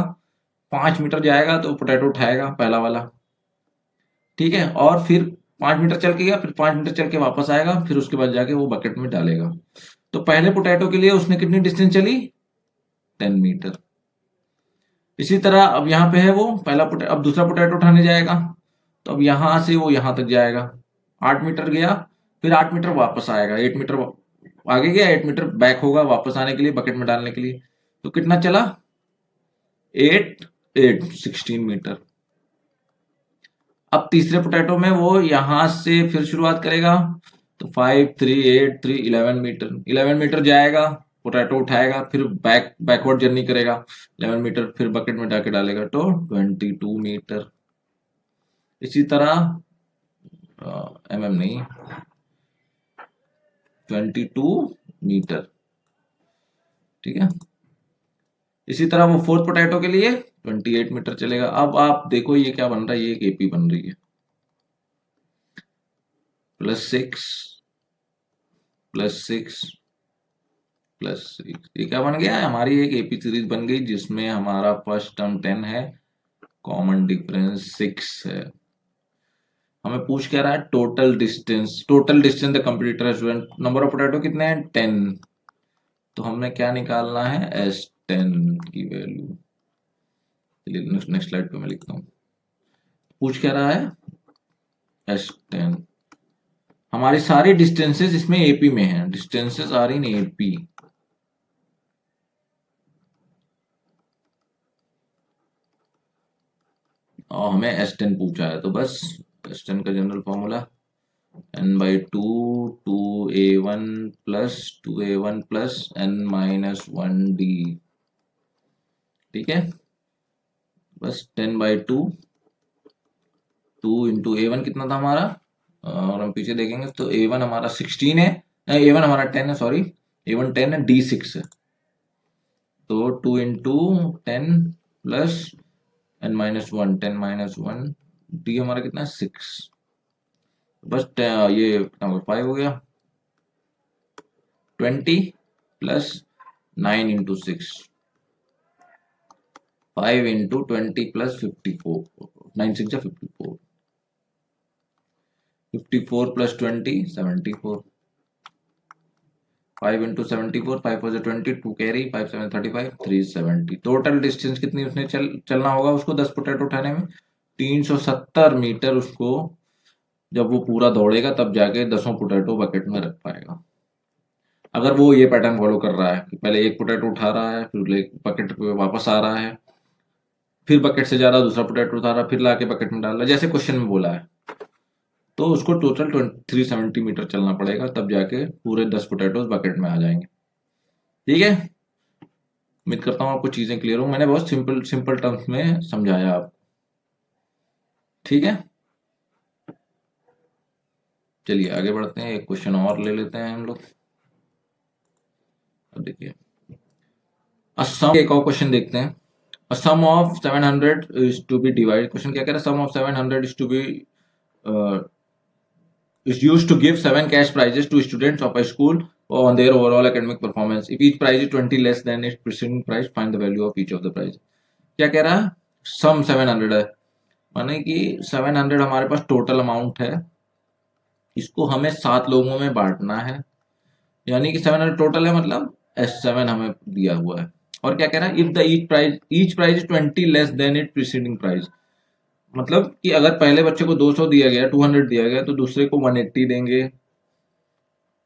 5 मीटर जाएगा तो पोटैटो उठाएगा पहला वाला, ठीक है, और फिर 5 मीटर चल के गया, फिर 5 मीटर चल के वापस आएगा, फिर उसके बाद जाके वो बकेट में डालेगा। तो पहले पोटैटो के लिए उसने कितनी डिस्टेंस चली? 10 मीटर। इसी तरह अब यहाँ पे है वो पहला अब दूसरा पोटैटो उठाने जाएगा, तो अब यहाँ से वो यहाँ तक जाएगा, 8 मीटर गया, फिर 8 मीटर वापस आएगा, 8 मीटर आगे गया, 8 मीटर बैक होगा वापस आने के लिए, बकेट में डालने के लिए। तो कितना चला? 16 मीटर। अब तीसरे पोटैटो में वो यहां से फिर शुरुआत करेगा, तो 5 3 8 3 11 मीटर। 11 मीटर जाएगा, पोटैटो उठाएगा, फिर बैकवर्ड जर्नी करेगा 11 मीटर, फिर बकेट में जाके डालेगा, तो 22 मीटर। इसी तरह नहीं 22 मीटर, ठीक है। इसी तरह वो फोर्थ पोटैटो के लिए 28 मीटर चलेगा। अब आप देखो ये क्या बन रहा है, ये एक एपी बन रही है, +6 +6 +6, ये क्या बन गया? हमारी एक एपी सीरीज बन गई जिसमें हमारा फर्स्ट टर्म 10 है, कॉमन डिफरेंस 6 है। हमें पूछ क्या रहा है? Total distance the computer student, number of potato कितने हैं? 10। तो हमने क्या निकालना है? S10 की वैल्यू। नेक्स्ट स्लाइड पे मैं लिखता हूँ। पूछ क्या रहा है? S10। हमारी सारी डिस्टेंसेस इसमें एपी में है, डिस्टेंसेस आर इन एपी। और हमें S10 पूछा है, तो बस S10 का general formula n/2 2a1 plus 2a1 plus n-1d। ठीक है, बस 10/2 2 इंटू A1 कितना था हमारा, और हम पीछे देखेंगे तो A1 हमारा 16 है, A1 हमारा 10 है, सॉरी A1 10 है, D 6 है, तो 2 इंटू 10 प्लस n-1 10-1 D हमारा कितना है 6, बस ये कितना हो गया 5 हो गया, 20 plus 9 into 6, 5 into 20 plus 54, 9 6 54, 54 plus 20 74, 5 into 74, 5 4 20, 2 carry, 5 7 35, 370। Total distance कितनी उसने चलना होगा उसको 10 पोटैटो उठाने में, 370 मीटर। उसको जब वो पूरा दौड़ेगा तब जाके 10 पोटैटो बकेट में रख पाएगा। अगर वो ये पैटर्न फॉलो कर रहा है कि पहले एक पोटैटो उठा रहा है, फिर बकेट पे वापस आ रहा है, फिर बकेट से जा रहा है, दूसरा पोटैटो उठा रहा है, फिर लाके बकेट में डाल रहा है, जैसे क्वेश्चन में बोला है, तो उसको टोटल 370 मीटर चलना पड़ेगा, तब जाके पूरे 10 पोटैटोज बकेट में आ जाएंगे। ठीक है, उम्मीद करता हूँ आपको चीजें क्लियर हो। मैंने बहुत सिंपल सिंपल टर्म्स में समझाया आपको। ठीक है, चलिए आगे बढ़ते हैं, एक क्वेश्चन और ले लेते हैं हम लोग। अब देखिए असम, एक और क्वेश्चन देखते हैं। A sum of 700 is to be divided, question क्या कह रहा है, sum of 700 is to be is used to give 7 cash prizes to students of a school on their overall academic performance. If each prize is 20 less than its preceding prize, find the value of each of the prize. क्या कह रहा है, सम 700 है, माने कि 700 हमारे पास total amount है, इसको हमें 7 लोगों में बांटना है, यानी कि 700 टोटल है, मतलब S7 हमें दिया हुआ है। और क्या कह रहा है, if the each prize is 20 less than it preceding prize, मतलब कि अगर पहले बच्चे को 200 दिया गया, 200 दिया गया, तो दूसरे को 180 देंगे,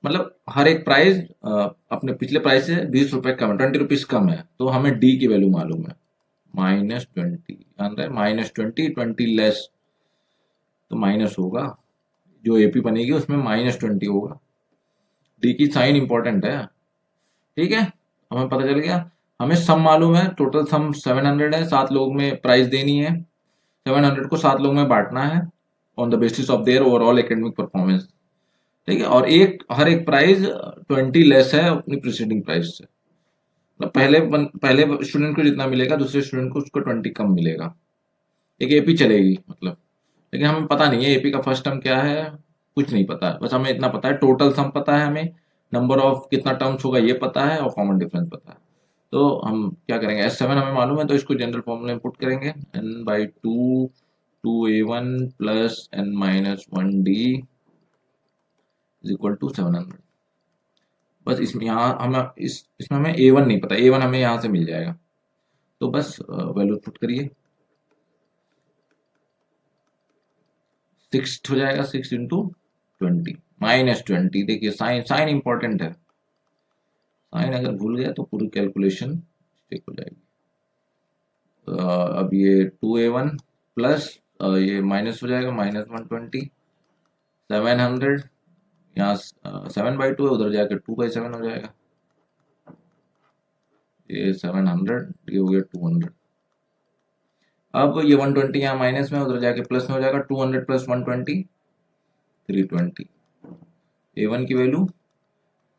मतलब हर एक प्राइस अपने पिछले प्राइस से 20 रुपए कम है, 20 रुपीज कम है, तो हमें डी की वैल्यू मालूम है -20, -20, 20 लेस, तो माइनस होगा, जो एपी बनेगी उसमें -20 होगा, डी की साइन इंपॉर्टेंट है। ठीक है, हमें पता चल गया, हमें सम मालूम है, टोटल सम 700 है, 7 लोग में प्राइस देनी है, 700 को 7 लोग में बांटना है on the basis of their overall academic performance. ठीक है, और हर एक प्राइस 20 लेस है अपनी प्रीसीडिंग प्राइस से, मतलब पहले स्टूडेंट को जितना मिलेगा दूसरे स्टूडेंट को उसको 20 कम मिलेगा, एक एपी चलेगी मतलब। लेकिन हमें पता नहीं है एपी का फर्स्ट टर्म क्या है, कुछ नहीं पता है, बस हमें इतना पता है टोटल सम पता है, हमें नंबर ऑफ कितना टर्म्स होगा ये पता है, और कॉमन डिफरेंस पता है। तो हम क्या करेंगे, S7 हमें मालूम है, तो इसको जनरल फॉर्मूला में पुट करेंगे, n/2 2a1 plus n-1d is equal to 700। बस इसमें यहाँ इसमें हमें A1 नहीं पता, A1 हमें यहाँ से मिल जाएगा, तो बस वैल्यू पुट करिए, 6 हो जाएगा, 6 इंटू 20 -20। देखिए साइन साइन इंपॉर्टेंट है, साइन अगर भूल गया तो पूरी कैलकुलेशन मिस्टेक हो जाएगी। अब ये 2a1 प्लस ये माइनस हो जाएगा, -120, 700, यहाँ 7/2 है, उधर जाकर 2/7 हो जाएगा, ये 700, ये हो गया 200। अब ये 120 यहाँ माइनस में, उधर जाके प्लस में हो जाएगा, 200 प्लस 120 320, A1 की वैल्यू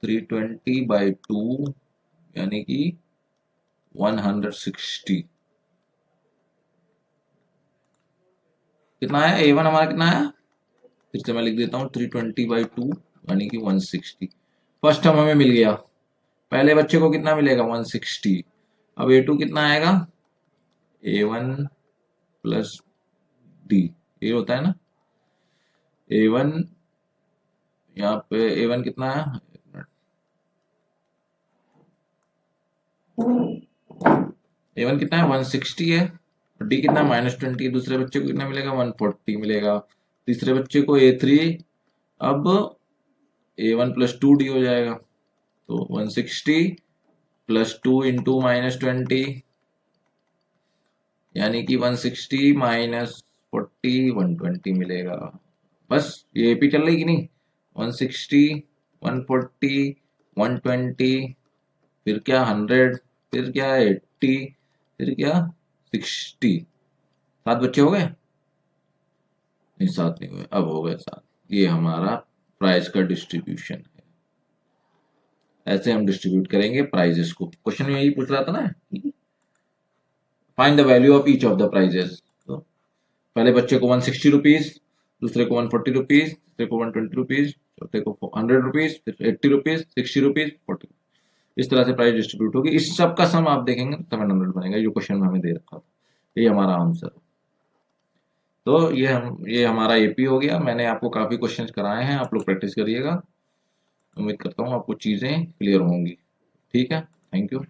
320/2 यानी कि 160। कितना है A1 हमारा, कितना है, फिर से मैं लिख देता हूँ, 320/2 यानी कि 160। फर्स्ट टर्म हमें मिल गया, पहले बच्चे को कितना मिलेगा 160। अब A2 कितना आएगा, A1 प्लस डी, ये होता है ना A1, यहाँ पे A1 कितना है, A1 कितना है 160 है, डी कितना -20 है, दूसरे बच्चे को कितना मिलेगा 140 मिलेगा, तीसरे बच्चे को A3, अब A1 प्लस 2D हो जाएगा, तो 160 प्लस 2 इंटू -20, यानी कि 160 माइनस 40 120 मिलेगा। बस ये एपी चल रही कि नहीं, 160 140 120, फिर क्या 100, फिर क्या 80, फिर क्या 60। 7 बच्चे हो गए? नहीं 7 नहीं हुए, अब हो गए 7। ये हमारा प्राइस का डिस्ट्रीब्यूशन है। ऐसे हम डिस्ट्रीब्यूट करेंगे प्राइजेस को। क्वेश्चन में यही पूछ रहा था ना, find the value of each of the prizes. तो पहले बच्चे को 160 रुपीज, दूसरे को 140 रुपीज, तीसरे को 120 रुपीज, चौथे को 100 रुपीज, फिर 80 रुपीज, 60 रुपीज, 40। इस तरह से प्राइस डिस्ट्रीब्यूट होगी। इस सब का सम आप देखेंगे 700 बनेगा, जो क्वेश्चन में हमें दे रखा था। ये हमारा आंसर। तो ये हमारा एपी हो गया। मैंने आपको काफी क्वेश्चंस कराए हैं, आप लोग प्रैक्टिस करिएगा। उम्मीद करता हूँ आपको चीजें क्लियर होंगी। ठीक है, थैंक यू।